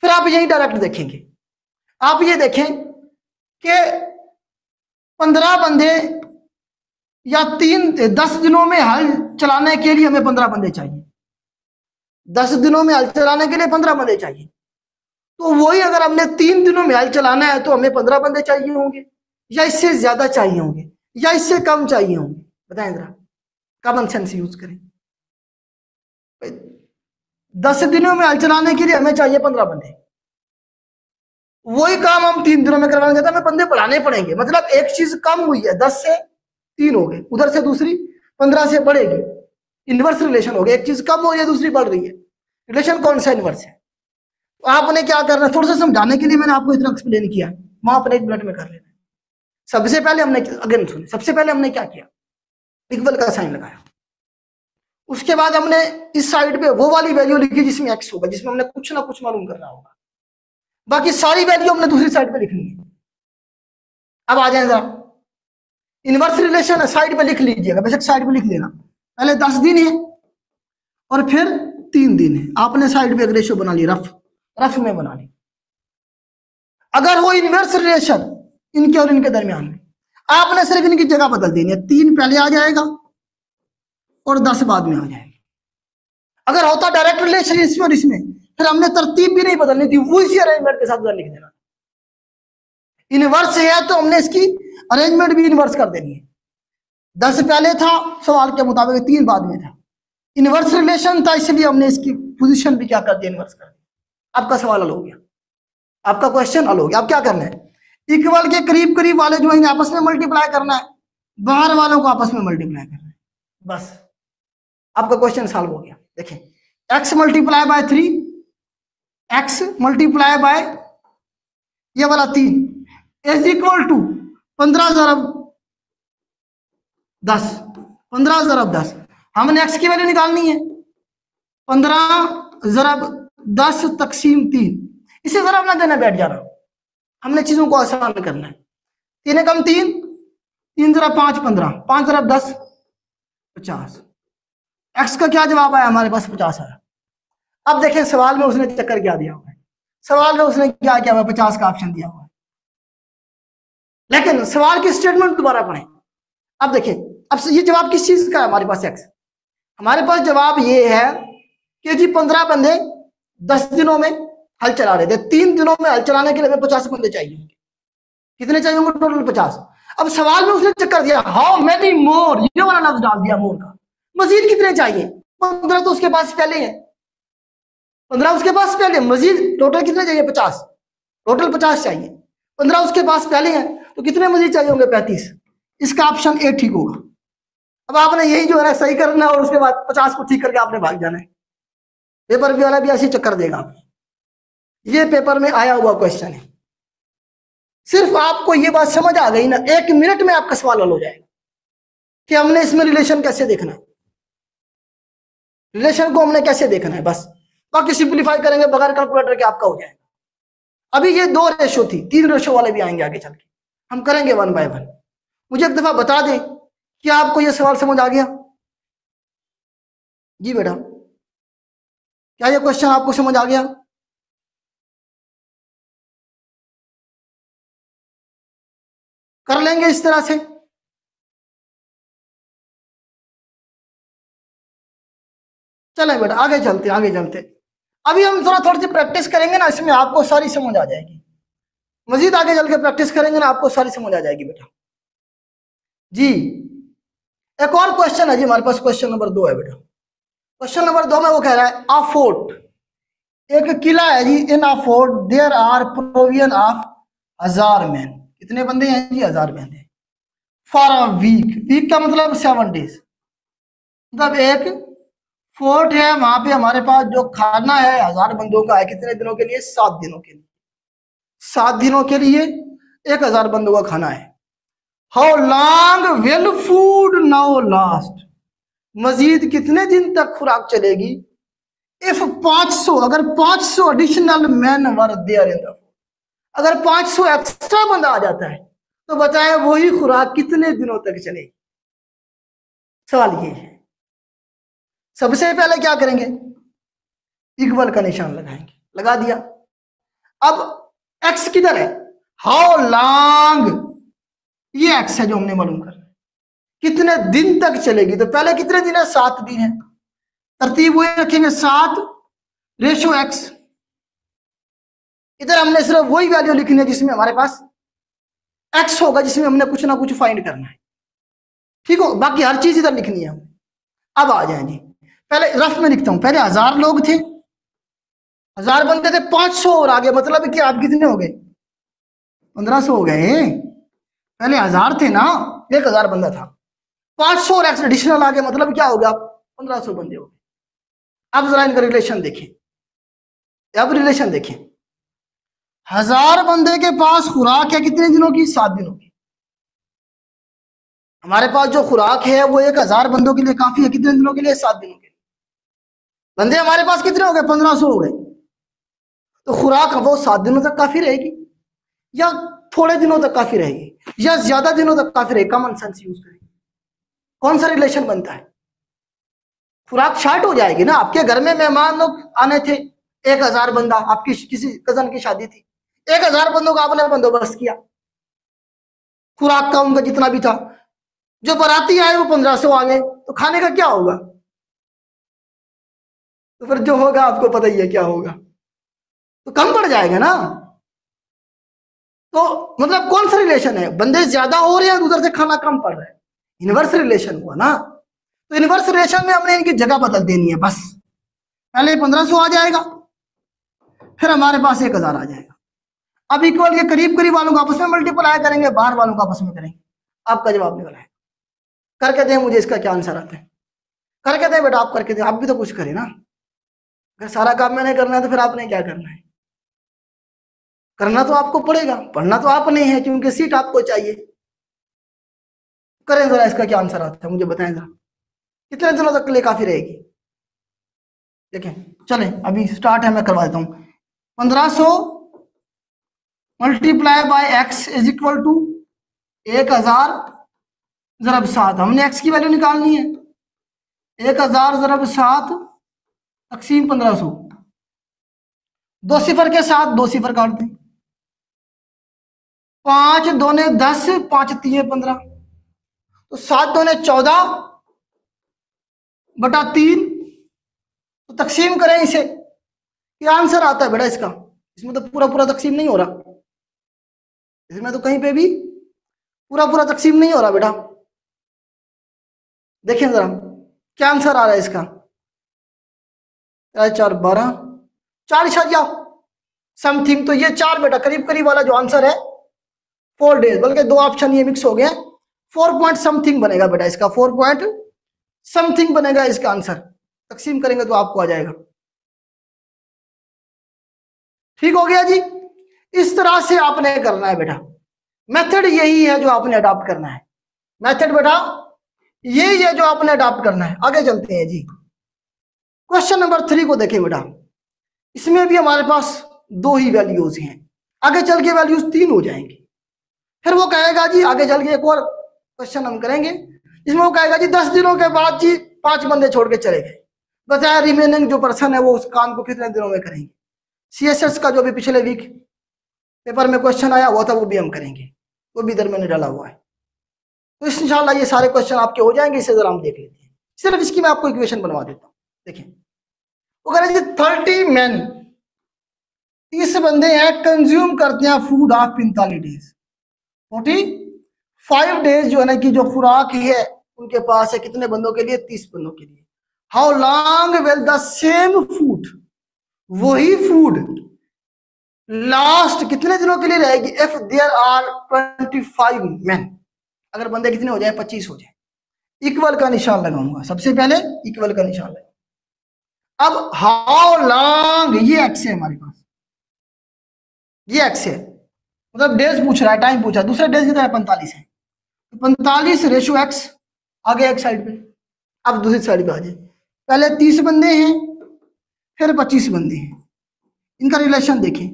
फिर आप यही डायरेक्ट देखेंगे। आप ये देखें कि 15 बंदे या 10 दिनों में हल चलाने के लिए हमें 15 बंदे चाहिए। 10 दिनों में हल चलाने के लिए 15 बंदे चाहिए। तो वही अगर हमने 3 दिनों में हल चलाना है तो हमें 15 बंदे चाहिए होंगे, या इससे ज्यादा चाहिए होंगे, या इससे कम चाहिए होंगे? बताएं जरा, कॉमन सेंस यूज करें। 10 दिनों में हल चलाने के लिए हमें चाहिए 15 बंदे, वही काम हम 3 दिनों में करवाना चाहते हैं, हमें बंदे बढ़ाने पड़ेंगे। मतलब एक चीज कम हुई है, 10 से 3 हो गए, उधर से दूसरी 15 से बढ़ेगी, इनवर्स रिलेशन हो गया। एक चीज कम हो रही है, दूसरी बढ़ रही है, रिलेशन कौन सा? इनवर्स है। तो आपने क्या करना है, थोड़ा सा समझाने के लिए मैंने आपको इतना एक्सप्लेन किया, वहां पर 1 मिनट में कर लेना। सबसे पहले हमने, अगेन सुनिए, सबसे पहले हमने क्या किया, इक्वल का साइन लगाया। उसके बाद हमने इस साइड पे वो वाली वैल्यू लिखी जिसमें एक्स होगा, जिसमें हमने कुछ ना कुछ मालूम करना होगा। बाकी सारी वैल्यू हमने दूसरी साइड पे लिखनी है। अब आ जाए जरा, इनवर्स रिलेशन है, साइड पे लिख लीजिएगा, बेशक साइड पे लिख लेना। पहले 10 दिन है और फिर 3 दिन है। आपने साइड पे एक रेशियो बना ली, रफ में बना ली। अगर वो इनवर्स रिलेशन इनके और इनके दरमियान में, आपने सिर्फ इनकी जगह बदल देनी है। 3 पहले आ जाएगा और 10 बाद में आ जाएगा। अगर होता डायरेक्ट रिलेशन इसमें और इसमें, फिर हमने तरतीब भी नहीं बदलनी थी, वो इसी अरेंजमेंट के साथ उधर लिख देना। इनवर्स है तो हमने इसकी अरेंजमेंट भी इनवर्स कर देनी है। 10 पहले था सवाल के मुताबिक, 3 बाद में था। इनवर्स रिलेशन था इसलिए हमने इसकी पोजीशन भी क्या कर दी, इनवर्स कर दी। आपका सवाल हल हो गया, आपका क्वेश्चन हल हो गया। अब क्या करना है, इक्वल के करीब करीब वाले जो है आपस में मल्टीप्लाई करना है, बाहर वालों को आपस में मल्टीप्लाई करना है, बस आपका क्वेश्चन सॉल्व हो गया। देखें, x multiply bye 3, x multiply bye ये वाला 3 इज इक्वल टू 15 ज़रब 10। 15 ज़रब 10, हमने x की वैल्यू निकालनी है। 15 ज़रब 10 तकसीम 3, इसे ज़रब ना देना बैठ जाना, हमने चीजों को आसान करना है। 3 कम 3, 3 ज़रब 5 15, 5 ज़रब 10 50। x का क्या जवाब आया, हमारे पास 50 आया। अब देखें सवाल में उसने चक्कर क्या दिया हुआ है, सवाल में उसने क्या किया हुआ है, 50 का ऑप्शन दिया हुआ है। लेकिन सवाल की स्टेटमेंट दोबारा पढ़ें। अब देखिए, अब ये जवाब किस चीज का है, हमारे पास x, हमारे पास जवाब ये है कि जी 15 बंदे 10 दिनों में हल चला रहे थे। 3 दिनों में हल चलाने के लिए हमें 50 बंदे चाहिए होंगे। कितने चाहिए होंगे टोटल, 50। अब सवाल में उसने चक्कर दिया, हाउ मेनी मोर, ये वाला लफ्ज डाल दिया मोर का। मजीद कितने चाहिए, 15 तो उसके पास पहले है, 15 उसके पास पहले, मजीद टोटल कितने चाहिए, 50, टोटल 50 चाहिए। 15 उसके पास पहले है तो कितने मजीद चाहिए होंगे, 35। इसका ऑप्शन ए ठीक होगा। अब आपने यही जो है सही करना और उसके बाद 50 को ठीक करके आपने भाग जाना है। पेपर भी वाला भी ऐसे चक्कर देगा। ये पेपर में आया हुआ क्वेश्चन है। सिर्फ आपको ये बात समझ आ गई ना, 1 मिनट में आपका सवाल हल हो जाएगा कि हमने इसमें रिलेशन कैसे देखना है, रिलेशन को हमने कैसे देखना है, बस। बाकी सिंप्लीफाई करेंगे बगैर कैलकुलेटर के आपका हो जाएगा। अभी ये 2 रेशो थी, 3 रेशो वाले भी आएंगे आगे चल के, हम करेंगे 1 बाय 1। मुझे एक दफा बता दें कि आपको ये सवाल समझ आ गया। जी बेटा, क्या ये क्वेश्चन आपको समझ आ गया? कर लेंगे इस तरह से। चलें बेटा, आगे चलते आगे चलते। अभी हम थोड़ी सी प्रैक्टिस करेंगे ना, इसमें आपको सारी समझ आ जाएगी। मजीद आगे चल के प्रैक्टिस करेंगे ना, आपको सारी समझ आ जाएगी बेटा। जी, एक और क्वेश्चन है जी हमारे पास, क्वेश्चन नंबर 2 है बेटा। क्वेश्चन नंबर 2 में वो कह रहा है, आ फोर्ट, एक किला है जी, in a fort there are provision of 1000 man. कितने बंदे हैं जी, 1000 बंदे। फॉर अ वीक, वीक का मतलब 7 डेज, मतलब एक फोर्ट है, वहां पे हमारे पास जो खाना है 1000 बंदों का है। कितने दिनों के लिए, 7 दिनों के लिए। 7 दिनों के लिए 1000 बंदों का खाना है। How long will food now last, मजीद कितने दिन तक खुराक चलेगी। इफ 500, अगर 500 additional man were there in the, अगर 500 एक्स्ट्रा बंदा आ जाता है तो बताएं वही खुराक कितने दिनों तक चलेगी। सवाल ये है। सबसे पहले क्या करेंगे, इक्वल का निशान लगाएंगे, लगा दिया। अब एक्स किधर है, हाउ लॉन्ग, ये एक्स है जो हमने मालूम करना है, कितने दिन तक चलेगी। तो पहले कितने दिन है, 7 दिन है। तरतीब वही रखेंगे, 7 रेशो एक्स। इधर हमने सिर्फ वही वैल्यू लिखनी है जिसमें हमारे पास एक्स होगा, जिसमें हमने कुछ ना कुछ फाइंड करना है, ठीक हो। बाकी हर चीज इधर लिखनी है हमें। अब आ जाए जी, पहले रफ में लिखता हूं। पहले 1000 लोग थे, 1000 बंदे थे, 500 और आगे, मतलब कि आप कितने हो गए, 1500 हो गए। पहले 1000 थे ना, 1000 बंदा था, 500 और एक्स एडिशनल आ गए, मतलब क्या हो गया, 1500 बंदे हो गए। अब जरा इनका रिलेशन देखें, अब रिलेशन देखें, 1000 बंदे के पास खुराक है कितने दिनों की? 7 दिनों की। हमारे पास जो खुराक है वो 1000 बंदों के लिए काफी है, कितने दिनों के लिए? 7 दिनों के लिए। बंदे हमारे पास कितने हो गए? 1500 हो गए। तो खुराक वो 7 दिनों तक काफी रहेगी, या थोड़े दिनों तक काफी रहेगी, या ज्यादा दिनों तक काफी रहेगी? कॉमन सेंस यूज करेंगे, कौन सा रिलेशन बनता है? खुराक शार्ट हो जाएगी ना। आपके घर में मेहमान लोग आने थे, 1000 बंदा, आपकी किसी कजन की शादी थी, 1000 बंदों का आपने बंदोबस्त किया, खुराक का उनका जितना भी था। जो बाराती आए वो 1500 आ गए, तो खाने का क्या होगा? तो फिर जो होगा आपको पता ही है क्या होगा, तो कम पड़ जाएगा ना। तो मतलब कौन सा रिलेशन है? बंदे ज्यादा हो रहे हैं, उधर से खाना कम पड़ रहा है, इनवर्स रिलेशन हुआ ना। तो इनवर्स रिलेशन में हमने इनकी जगह बदल देनी है बस। पहले 1500 आ जाएगा, फिर हमारे पास 1000 आ जाएगा। अब इक्वल के करीब करीब वालों को आपस में मल्टीप्लाई करेंगे, बाहर वालों को आपस में करेंगे। आपका जवाब निकला है। करके दें मुझे, इसका क्या आंसर आता है? करके दें बेटा, आप करके दें, आप भी तो कुछ करें ना। अगर सारा काम मैंने करना है तो फिर आपने क्या करना है? करना तो आपको पड़ेगा, पढ़ना तो आपने है, क्योंकि सीट आपको चाहिए। करें जरा, इसका क्या आंसर आता है मुझे बताएं जरा, कितने दिनों तक के लिए काफी रहेगी? देखें, चलें अभी स्टार्ट है, मैं करवा देता हूं। 1500 multiply by X is equal to 1000 ज़रब 7। हमने एक्स की वैल्यू निकालनी है। 1000 ज़रब 7 तकसीम 1500। 2 सिफर के साथ 2 सिफर काट दें। 5 दूने 10, 5 तीन 15, तो 7 दूने 14 बटा 3। तो तकसीम करें इसे, क्या आंसर आता है बेटा इसका? इसमें तो पूरा पूरा तकसीम नहीं हो रहा, इसमें तो कहीं पे भी पूरा पूरा तकसीम नहीं हो रहा बेटा। देखिए जरा क्या आंसर आ रहा है इसका। 4 12, 4 इशारिया समथिंग, तो ये 4 बेटा करीब करीब वाला जो आंसर है 4 डेज, बल्कि 2 ऑप्शन ये मिक्स हो गए, 4 पॉइंट समथिंग बनेगा बेटा इसका, 4 पॉइंट समथिंग बनेगा इसका आंसर। तकसीम करेंगे तो आपको आ जाएगा। ठीक हो गया जी। इस तरह से आपने करना है बेटा, मेथड यही है जो आपने अडॉप्ट करना है। मेथड बेटा यही है जो आपने अडॉप्ट करना है। आगे चलते हैं जी, क्वेश्चन नंबर 3 को देखें बेटा। इसमें भी हमारे पास 2 ही वैल्यूज हैं, आगे चल के वैल्यूज 3 हो जाएंगी। फिर वो कहेगा जी, आगे चल के एक और क्वेश्चन हम करेंगे इसमें वो कहेगा जी 10 दिनों के बाद जी 5 बंदे छोड़ के चले गए, बताया रिमेनिंग जो पर्सन है वो उस काम को कितने दिनों में करेंगे। सीएसएस का जो भी पिछले वीक पेपर में क्वेश्चन आया हुआ था वो भी हम करेंगे, वो भी इधर मैंने डाला हुआ है। तो इंशाल्लाह ये सारे क्वेश्चन आपके हो जाएंगे। इसे जरा हम देख लेते हैं। सिर्फ इसकी मैं आपको इक्वेशन बनवा देता हूँ। देखिए वो कह रहे 30 मैन, 30 बंदे हैं, कंज्यूम करते हैं फूड ऑफ 45 डेज। 45 डेज जो है ना कि जो खुराक है उनके पास है कितने बंदों के लिए? 30 बंदों के लिए। How long will the same food, वही फूड लास्ट कितने दिनों के लिए रहेगी? इफ देयर आर 25 मैन, अगर बंदे कितने हो जाए? 25 हो जाए। इक्वल का निशान लगाऊंगा सबसे पहले, इक्वल का निशान लगाऊंगा। अब हाउ लॉन्ग, ये एक्स है हमारे पास, ये एक्स है, मतलब डेज पूछ रहा है, टाइम पूछा। दूसरा डेज कितना है? 45 है। 45 रेशो एक्स, आगे एक साइड पे, अब दूसरी साइड पे आ जाए। पहले 30 बंदे हैं, फिर 25 बंदे हैं। इनका रिलेशन देखें,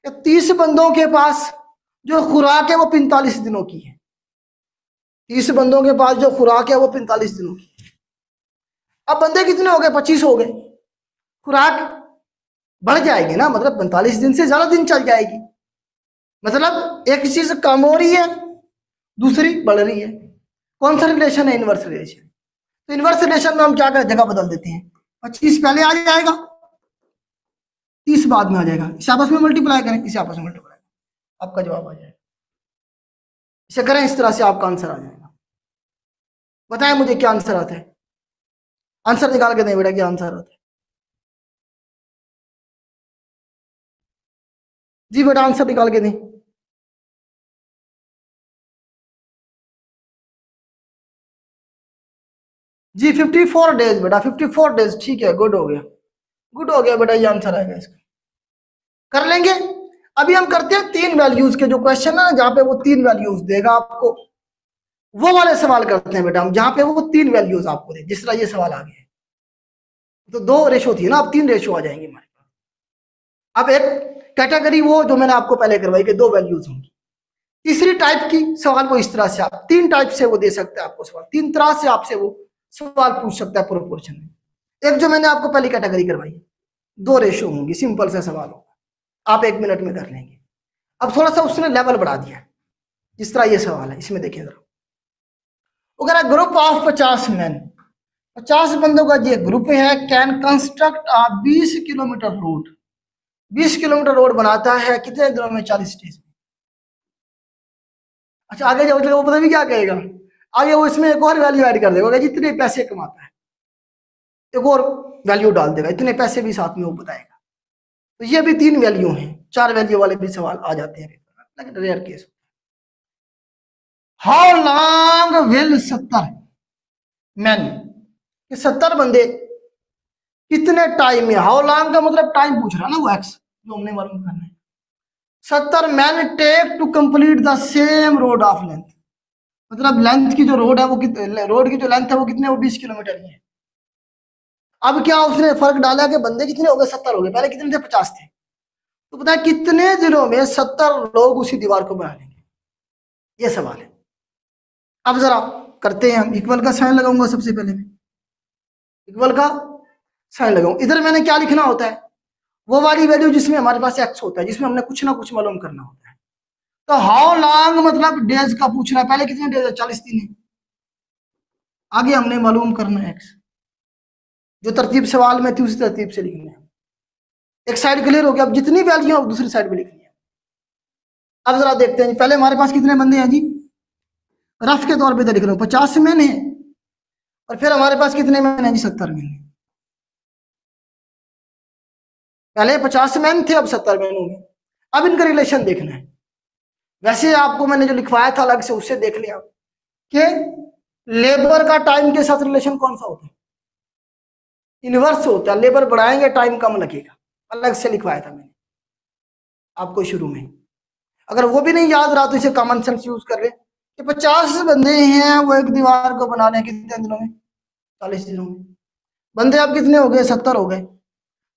30 बंदों के पास जो खुराक है वो 45 दिनों की है। 30 बंदों के पास जो खुराक है वो 45 दिनों की। अब बंदे कितने हो गए? 25 हो गए। खुराक बढ़ जाएगी ना, मतलब 45 दिन से ज्यादा दिन चल जाएगी, मतलब एक चीज कम हो रही है दूसरी बढ़ रही है। कौन सा रिलेशन है? Inverse relation. तो इनवर्स रिलेशन में हम क्या करें? जगह बदल देते हैं। 25 पहले आ जाएगा, 30 बाद में आ जाएगा। इसे आपस में मल्टीप्लाई करें, इसे आपस में मल्टीप्लाई, आपका जवाब आ जाएगा। इसे करें इस तरह से, आपका आंसर आ जाएगा। बताएं मुझे क्या आंसर आता है? आंसर निकाल के दें बेटा, क्या आंसर आता है? जी बेटा आंसर निकाल के दें। जी 54 डेज बेटा, 54 डेज। ठीक है, गुड हो गया, गुड हो गया बेटा, ये आंसर आएगा इसका। कर लेंगे। अभी हम करते हैं 3 वैल्यूज के जो क्वेश्चन है ना, जहां पे वो 3 वैल्यूज देगा आपको, वो वाले सवाल करते हैं बेटा हम, जहां पे वो 3 वैल्यूज आपको दे। जिस तरह ये सवाल आ गया तो 2 रेशो थी ना, अब 3 रेशो आ जाएंगे हमारे पास। अब एक कैटेगरी वो जो मैंने आपको पहले करवाई कि 2 वैल्यूज होंगी। तीसरी टाइप की सवाल वो इस तरह से, आप 3 टाइप से वो दे सकते हैं आपको सवाल, 3 तरह से आपसे वो सवाल पूछ सकता है प्रोपोर्शन में। एक जो मैंने आपको पहली कैटेगरी करवाई, 2 रेशो होंगी, सिंपल सा सवाल होगा, आप 1 मिनट में कर लेंगे। अब थोड़ा सा उसने लेवल बढ़ा दिया, जिस तरह ये सवाल है इसमें देखिए जरा, अगर ग्रुप ऑफ 50 मैन, 50 बंदों का ये ग्रुप है, can construct 20 kilometre road, 20 kilometre road बनाता है कितने दिनों में? 40 डेज में। अच्छा आगे जाओ, वो पता भी क्या कहेगा आगे, वो इसमें एक और वैल्यू ऐड कर देगा, जितने पैसे कमाता है एक और वैल्यू डाल देगा, इतने पैसे भी साथ में वो बताएगा। तो ये भी 3 वैल्यू हैं, 4 वैल्यू वाले भी सवाल आ जाते हैं, लेकिन rare case. How long will 70 man, 70 बंदे कितने टाइम में, हाउ लॉन्ग का मतलब टाइम पूछ रहा है ना, वो एक्स जो हमने मालूम करना है। 70 man take to complete the same road of length, मतलब लेंथ की जो रोड है वो रोड की जो लेंथ है वो कितने, वो 20 किलोमीटर ही है। अब क्या उसने फर्क डाला कि बंदे कितने हो गए? 70 हो गए, पहले कितने थे? 50 थे। तो पता है कितने दिनों में 70 लोग उसी दीवार को बना लेंगे, ये सवाल है। अब जरा करते हैं हम, इक्वल का साइन लगाऊंगा सबसे पहले मैं, इक्वल का साइन लगाऊं। इधर मैंने क्या लिखना होता है? वो वाली वैल्यू जिसमें हमारे पास एक्स होता है, जिसमें हमने कुछ ना कुछ मालूम करना होता है। तो हाउ लॉन्ग मतलब डेज का पूछ रहा है, पहले कितने डेज है? 40 दिन है। आगे हमने मालूम करना है एक्स, जो तरतीब सवाल में थी उसी तरतीब से लिखनी है। एक साइड क्लियर हो गया, अब जितनी वैल्यू है दूसरी साइड में लिखनी है। अब जरा देखते हैं, पहले हमारे पास कितने बंदे हैं जी, रफ के तौर पे तो लिख रहा हूं 50 मैन है, और फिर हमारे पास कितने मैन है जी? 70 मैन है। पहले 50 मैन थे, अब 70 मैन हो गए। अब इनका रिलेशन देखना है। वैसे आपको मैंने जो लिखवाया था अलग से, उससे देख लिया कि लेबर का टाइम के साथ रिलेशन कौन सा होता है? इनवर्स होता है, लेबर बढ़ाएंगे टाइम कम लगेगा, अलग से लिखवाया था मैंने आपको शुरू में। अगर वो भी नहीं याद रहा तो इसे कॉमन सेंस यूज कर ले कि 50 बंदे हैं, वो एक दीवार को बनाने कितने दिनों में? 40 दिनों में। बंदे अब कितने हो गए? 70 हो गए।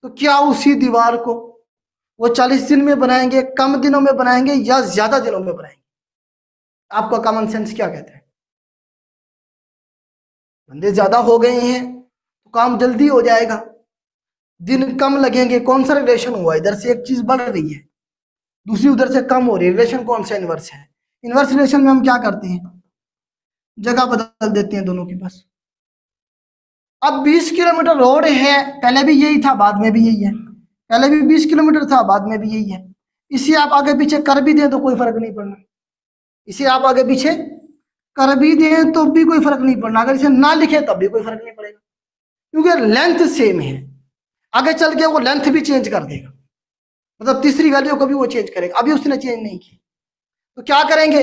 तो क्या उसी दीवार को वो 40 दिन में बनाएंगे, कम दिनों में बनाएंगे, या ज्यादा दिनों में बनाएंगे? आपका कॉमन सेंस क्या कहता है? बंदे ज्यादा हो गए हैं तो काम जल्दी हो जाएगा, दिन कम लगेंगे। कौन सा रिलेशन हुआ? इधर से एक चीज बढ़ रही है, दूसरी उधर से कम हो रही है, रिलेशन कौन सा? इनवर्स है। इनवर्स रिलेशन में हम क्या करते हैं? जगह बदल देते हैं दोनों की बस। अब 20 किलोमीटर रोड है, पहले भी यही था बाद में भी यही है, पहले भी 20 किलोमीटर था बाद में भी यही है। इसे आप आगे पीछे कर भी दें तो कोई फर्क नहीं पड़ना, इसे आप आगे पीछे कर भी दें तो भी कोई फर्क नहीं पड़ना, अगर इसे ना लिखे तब भी कोई फर्क नहीं पड़ेगा, क्योंकि लेंथ सेम है। आगे चल के वो लेंथ भी चेंज कर देगा, मतलब तीसरी वैल्यू को भी वो चेंज करेगा, अभी उसने चेंज नहीं की। तो क्या करेंगे?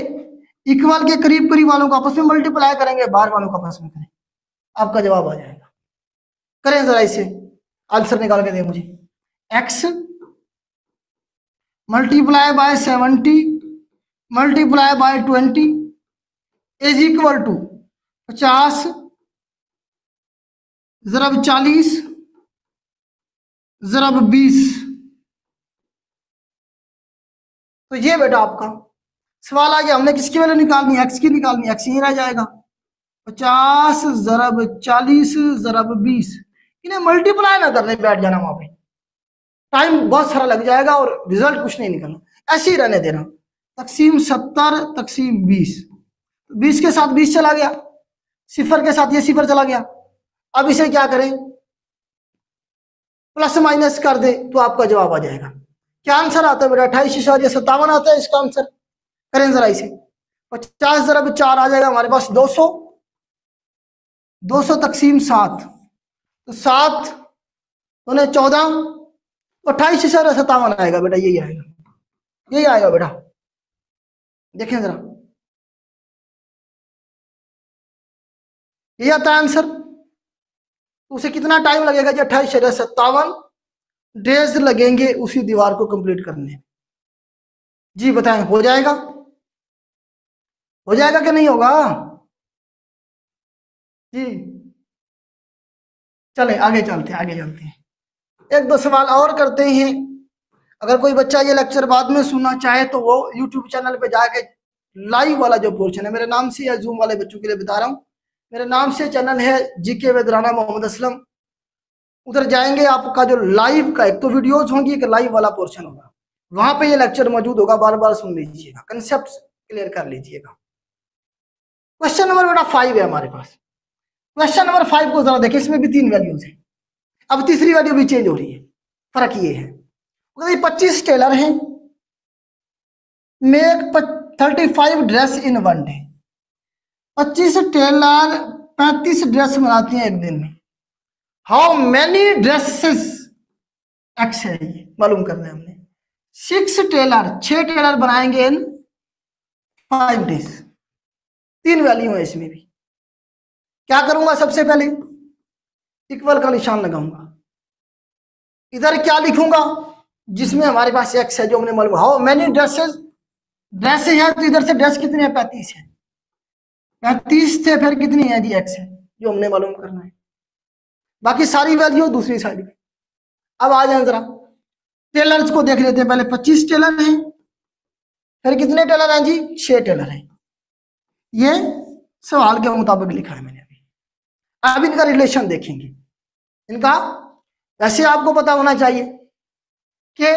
इक्वल के करीब करीब वालों को आपस में मल्टीप्लाई करेंगे, बाहर वालों को आपस में करेंगे, आपका जवाब आ जाएगा। करें जरा इसे, आंसर निकाल के दें मुझे। x multiply by 70 multiply by 20 is equal to 50 ज़रब 40 ज़रब 20। तो ये बेटा आपका सवाल आ गया। हमने किसकी वैल्यू निकालनी है? एक्स की निकालनी है, एक्स यही रह जाएगा। 50 ज़रब 40 ज़रब 20, इन्हें मल्टीप्लाई ना करने बैठ जाना, वहां पे टाइम बहुत सारा लग जाएगा और रिजल्ट कुछ नहीं निकलना, ऐसे ही रहने देना। तकसीम 70 तकसीम 20, 20 के साथ 20 चला गया, सिफर के साथ ये सिफर चला गया। अब इसे क्या करें? प्लस माइनस कर दे तो आपका जवाब आ जाएगा। क्या आंसर आता है बेटा? 28,57 आता है इसका आंसर। करें जरा इसे, 50 ज़रब 4 आ जाएगा हमारे पास 200, 200 तकसीम 7, तो 7 उन्हें 14, 28,57 आएगा बेटा, यही आएगा, यही आएगा बेटा। देखें जरा, यही आता है आंसर। तो उसे कितना टाइम लगेगा जी? 28,57 डेज लगेंगे उसी दीवार को कंप्लीट करने में। जी बताएं, हो जाएगा? हो जाएगा कि नहीं होगा? जी चले आगे चलते हैं, आगे चलते हैं। एक दो सवाल और करते हैं। अगर कोई बच्चा ये लेक्चर बाद में सुनना चाहे तो वो यूट्यूब चैनल पे जाके लाइव वाला जो पोर्शन है, मेरे नाम से या जूम वाले बच्चों के लिए बता रहा हूँ, मेरे नाम से चैनल है जीके विद राणा मोहम्मद असलम। उधर जाएंगे, आपका जो लाइव का एक तो वीडियोज होंगी, एक लाइव वाला पोर्शन होगा, वहां पे ये लेक्चर मौजूद होगा, बार बार सुन लीजिएगा, कंसेप्ट क्लियर कर लीजिएगा। क्वेश्चन नंबर बेटा 5 है हमारे पास। क्वेश्चन नंबर 5 को जरा देखें, इसमें भी 3 वैल्यूज है, अब तीसरी वैल्यू भी चेंज हो रही है। फर्क ये है, 25 टेलर हैं, make 35 dress in one day. 25 tailor 35 dress बनाती हैं एक दिन में। हाउ मैनी ड्रेसेस, एक्स है ये मालूम करना है हमने। 6 टेलर, 6 टेलर बनाएंगे इन 5 डेज। 3 वैल्यू है इसमें भी। क्या करूंगा, सबसे पहले इक्वल का निशान लगाऊंगा, इधर क्या लिखूंगा जिसमें हमारे पास एक्स है जो हमने मालूम। हाउ मैनी ड्रेसेस, ड्रेस है तो इधर से ड्रेस कितनी है, 35 है, 35 से फिर कितनी है जी, एक्स है जो हमने मालूम करना है। बाकी सारी वैल्यू दूसरी साइड में। अब आ जाए जरा टेलर्स को देख लेते हैं। पहले 25 टेलर हैं, फिर कितने टेलर हैं जी, 6 टेलर हैं। ये सवाल के मुताबिक लिखा है मैंने अभी। अब इनका रिलेशन देखेंगे। इनका वैसे आपको पता होना चाहिए कि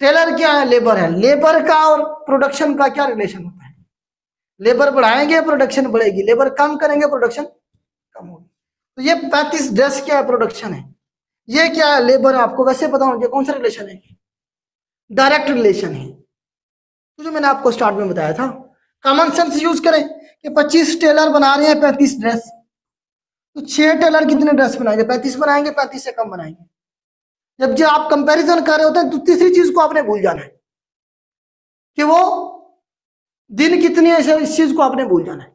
टेलर क्या है, लेबर है। लेबर का और प्रोडक्शन का क्या रिलेशन होता है? लेबर बढ़ाएंगे प्रोडक्शन बढ़ेगी, लेबर कम करेंगे प्रोडक्शन कम होगी। तो ये 35 ड्रेस क्या है, प्रोडक्शन है। ये क्या है, लेबर है। आपको वैसे पता होना चाहिए कौन सा रिलेशन है, डायरेक्ट रिलेशन है। तो जो मैंने आपको स्टार्ट में बताया था, कॉमन सेंस यूज करें कि 25 टेलर बना रहे हैं 35 ड्रेस, तो 6 टेलर कितने ड्रेस बनाएंगे, 35 बनाएंगे, 35 से कम बनाएंगे। जब जो आप कंपैरिजन कर रहे होते हैं तो तीसरी चीज को आपने भूल जाना है कि वो दिन कितने है, इस चीज को आपने भूल जाना है।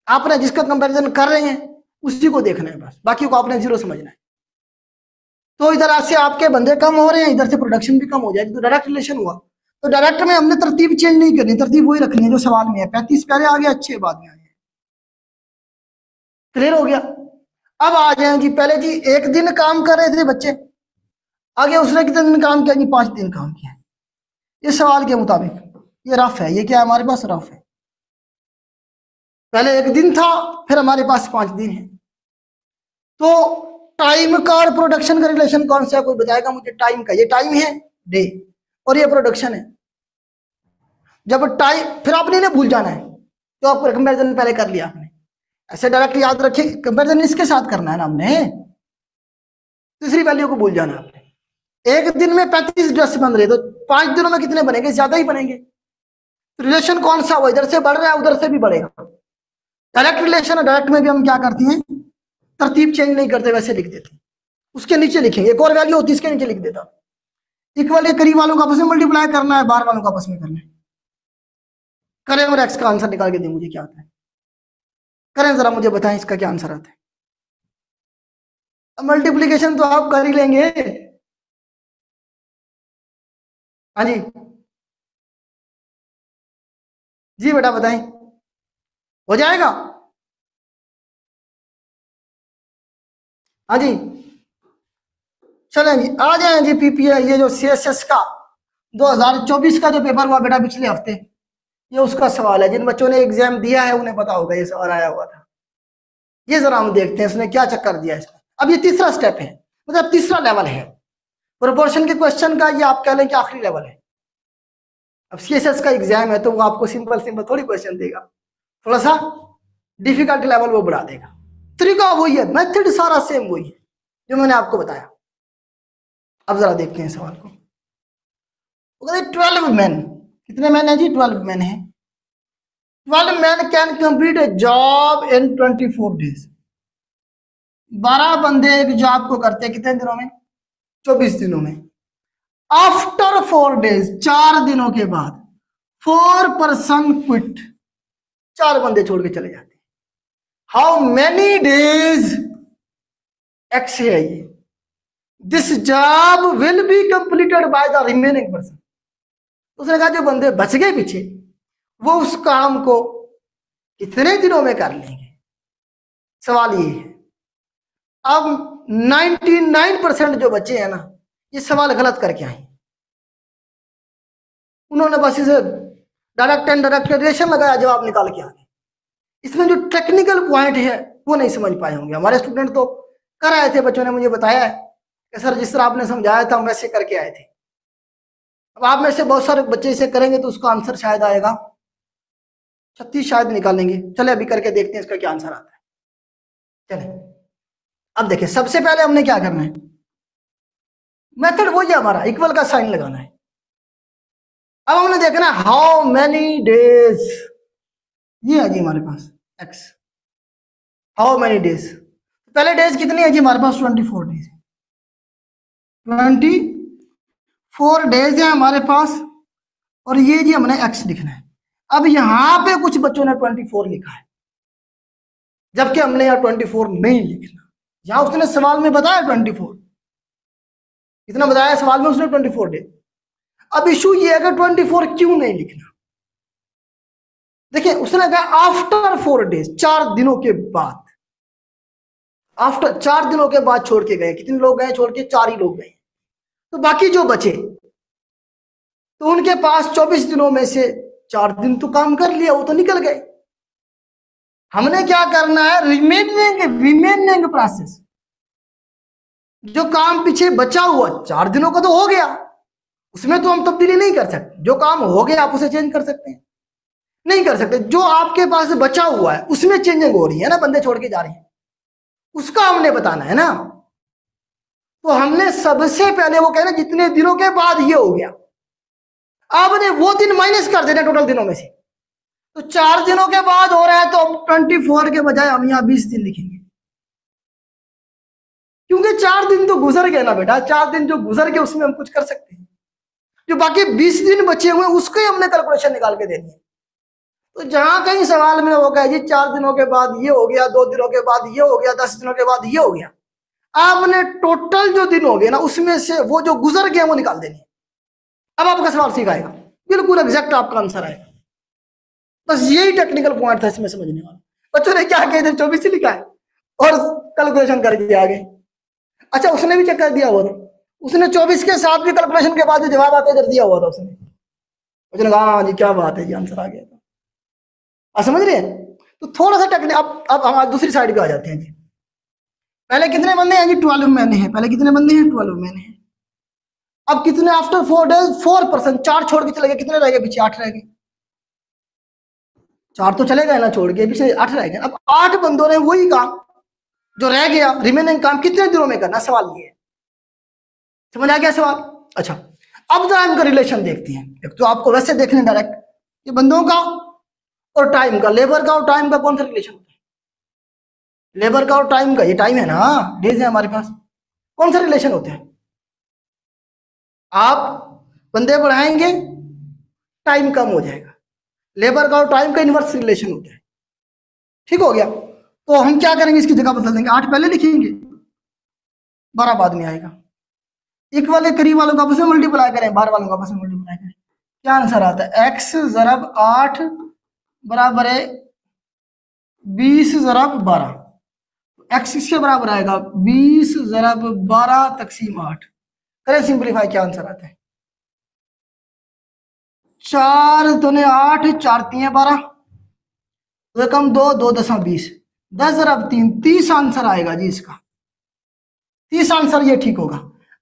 आपने जिसका कंपैरिजन कर रहे हैं उसी को देखना है बस, बाकी को आपने जीरो समझना है। तो इधर से आपके बंदे कम हो रहे हैं, इधर से प्रोडक्शन भी कम हो जाएगी, तो डायरेक्ट रिलेशन हुआ। तो डायरेक्ट में हमने तरतीब चेंज नहीं करनी, तरतीब वही रखनी है जो सवाल में है। 35 पहले आ गया, 6 बाद में आ गया। क्लियर हो गया? अब आ जाए जी, पहले जी 1 दिन काम कर रहे थे बच्चे, आगे उसने कितने दिन काम किया जी, 5 दिन काम किया। ये सवाल के मुताबिक ये रफ है, ये क्या है हमारे पास, रफ है। पहले 1 दिन था, फिर हमारे पास 5 दिन है। तो टाइम का और प्रोडक्शन का रिलेशन कौन सा है, कोई बताएगा मुझे? टाइम का, ये टाइम है डे, और ये प्रोडक्शन है। जब टाइम, फिर आपने इन्हें भूल जाना है, तो आपको कंपैरिजन पहले कर लिया आपने, ऐसे डायरेक्ट याद रखिए कंपैरिजन इसके साथ करना है ना हमने। तीसरी वैल्यू को भूल जाना है आपने। 1 दिन में 35 ड्रेस बन रहे, तो 5 दिनों में कितने बनेंगे, ज्यादा ही बनेंगे। रिलेशन कौन सा हुआ, इधर से बढ़ रहा है उधर से भी बढ़ेगा। डायरेक्ट रिलेशन है, डायरेक्ट में भी हम क्या करते हैं, तरतीब चेंज नहीं करते, वैसे लिख देते हैं। उसके नीचे लिखेंगे, एक और वैल्यू होती है इसके नीचे लिख देता। इक्वल, करीब वालों का आपस में मल्टीप्लाई करना है, बाहर वालों का आपस में करना है। करें और एक्स का आंसर निकाल के दें मुझे, क्या आता है करें जरा मुझे बताएं, इसका क्या आंसर आता है। मल्टीप्लीकेशन तो आप कर ही लेंगे। हाँ जी, जी बेटा बताएं, हो जाएगा? हाँ जी, चलें जी, आ जाए जी। पीपीआई, ये जो सीएसएस का 2024 का जो पेपर हुआ बेटा पिछले हफ्ते, ये उसका सवाल है। जिन बच्चों ने एग्जाम दिया है उन्हें पता होगा ये सवाल आया हुआ था। ये जरा हम देखते हैं इसने क्या चक्कर दिया इसमें। अब ये तीसरा स्टेप है, मतलब तीसरा लेवल है प्रोपोर्शन के क्वेश्चन का। ये आप कह लें कि आखिरी लेवल है। अब सीएसएस का एग्जाम है तो वो आपको सिंपल सिंपल थोड़ी क्वेश्चन देगा, थोड़ा सा डिफिकल्ट लेवल वो बढ़ा देगा। तरीका वही है, मेथड सारा सेम वही है जो मैंने आपको बताया। अब जरा देखते हैं सवाल को। 12 मैन, कितने मैन है जी, 12 मैन है। 12 man can complete A job in 24 days. 12 बंदे एक जॉब को करते हैं कितने दिनों में, 24 दिनों में। आफ्टर 4 डेज, 4 दिनों के बाद 4 पर्सन क्विट, 4 बंदे छोड़ के चले जाते हैं। हाउ मैनी डेज, एक्स है ये, this job will be completed by the remaining person. उसने कहा जो बंदे बच गए पीछे वो उस काम को कितने दिनों में कर लेंगे। सवाल ये है। अब 99% जो बच्चे हैं ना, ये सवाल गलत करके आए। उन्होंने बस इसे डायरेक्ट एंड डायरेक्ट रिलेशन लगाया, जवाब निकाल के आ गए। इसमें जो टेक्निकल पॉइंट है वो नहीं समझ पाए होंगे। हमारे स्टूडेंट तो कर आए थे, बच्चों ने मुझे बताया है कि सर जिस तरह आपने समझाया था हम वैसे करके आए थे। अब आप में से बहुत सारे बच्चे इसे करेंगे तो उसका आंसर शायद आएगा 36 शायद निकालेंगे। चले अभी करके देखते हैं इसका क्या आंसर आता है। चले अब देखिए, सबसे पहले हमने क्या करना है, मेथड वही है हमारा, इक्वल का साइन लगाना है। अब हमने देखना हाउ मेनी डेज, ये है जी हमारे पास एक्स, हाउ मेनी डेज। पहले डेज कितनी है जी हमारे पास 24 डेज, 24 डेज है हमारे पास। और ये जी हमने एक्स लिखना है। अब यहां पे कुछ बच्चों ने 24 लिखा है, जबकि हमने यहाँ 24 नहीं लिखना। यहां उसने सवाल में बताया 24, कितना बताया सवाल में उसने 24 डेज। अब इशू ये है कि 24 क्यों नहीं लिखना। देखिए उसने कहा आफ्टर 4 डेज, 4 दिनों के बाद। आफ्टर 4 दिनों के बाद छोड़ के गए। कितने लोग गए छोड़ के? 4 ही लोग गए। तो बाकी जो बचे तो उनके पास 24 दिनों में से 4 दिन तो काम कर लिया, वो तो निकल गए। हमने क्या करना है, रिमेनिंग प्रोसेस, जो काम पीछे बचा हुआ 4 दिनों का तो हो गया, उसमें तो हम तब्दीली नहीं कर सकते। जो काम हो गया आप उसे चेंज कर सकते हैं? नहीं कर सकते। जो आपके पास बचा हुआ है उसमें चेंजिंग हो रही है ना, बंदे छोड़ के जा रहे हैं, उसका हमने बताना है ना। तो हमने सबसे पहले वो कहना जितने दिनों के बाद ये हो गया, आपने वो दिन माइनस कर देना टोटल दिनों में से। तो 4 दिनों के बाद हो रहा है तो 24 के बजाय हम यहाँ 20 दिन लिखेंगे, क्योंकि 4 दिन तो गुजर गए ना बेटा। 4 दिन जो गुजर गए उसमें हम कुछ कर सकते हैं। जो बाकी 20 दिन बचे हुए उसके हमने कैलकुलेशन निकाल के देनी है। तो जहां कहीं सवाल में होगा जी 4 दिनों के बाद ये हो गया, 2 दिनों के बाद ये हो गया, 10 दिनों के बाद ये हो गया, आपने टोटल जो दिन हो गए ना उसमें से वो जो गुजर गए वो निकाल देनी है। अब आपका सवाल सीख आएगा, बिल्कुल एग्जैक्ट आपका आंसर आएगा। बस यही टेक्निकल पॉइंट था इसमें समझने वाला। बच्चों ने क्या किया, 24 लिखा है और कैलकुलेशन करके आ गए। अच्छा उसने भी चेक कर दिया हुआ था, उसने 24 के साथ भी कैलकुलेशन के बाद जो जवाब आते कर दिया हुआ था उसने कहा हाँ जी क्या बात है जी, आंसर आ गया था। आप समझ रहे हैं? तो थोड़ा सा टेक्निक। अब हम दूसरी साइड पे आ जाते हैं जी। पहले कितने बंदे हैं जी? 12 महीने हैं। पहले कितने बंदे हैं? 12 महीने हैं। अब कितने आफ्टर 4 डेज? 4%। 4 छोड़ के चले गए, कितने रह गए पीछे? 8 रह गए। 4 तो चले गए ना छोड़ के, पीछे 8 रह गए। अब 8 बंदों ने वही काम जो रह गया, रिमेनिंग काम कितने दिनों में करना, सवाल ये है। समझ आ गया सवाल? अच्छा अब जरा इनका रिलेशन देखते हैं। एक तो आपको वैसे देखने डायरेक्ट ये बंदों का और टाइम का, लेबर का और टाइम का कौन सा रिलेशन होता है? लेबर का और टाइम का, ये टाइम है ना, डेज है हमारे पास, कौन सा रिलेशन होते हैं? आप बंदे बढ़ाएंगे टाइम कम हो जाएगा। लेबर का और टाइम का इनवर्स रिलेशन होता है। ठीक हो गया। तो हम क्या करेंगे, इसकी जगह बदल देंगे, 8 पहले लिखेंगे, 12 बाद में आएगा। इक्वल है, करीब वालों का आपस में मल्टीप्लाई करें, बाहर वालों का आपस में मल्टीप्लाई करें, क्या आंसर आता है? एक्स ज़रब 8 बराबर है 20 ज़रब 12। एक्स इसके बराबर आएगा 20 ज़रब 12 तकसीम 8। करें सिंप्लीफाई, क्या आंसर आता है? 4 दूने 8, 4 तीन 12, 2 कम 2, 2 10 20, 10 ज़रब 3, 30 आंसर आएगा जी इसका। 30 आंसर ये ठीक होगा।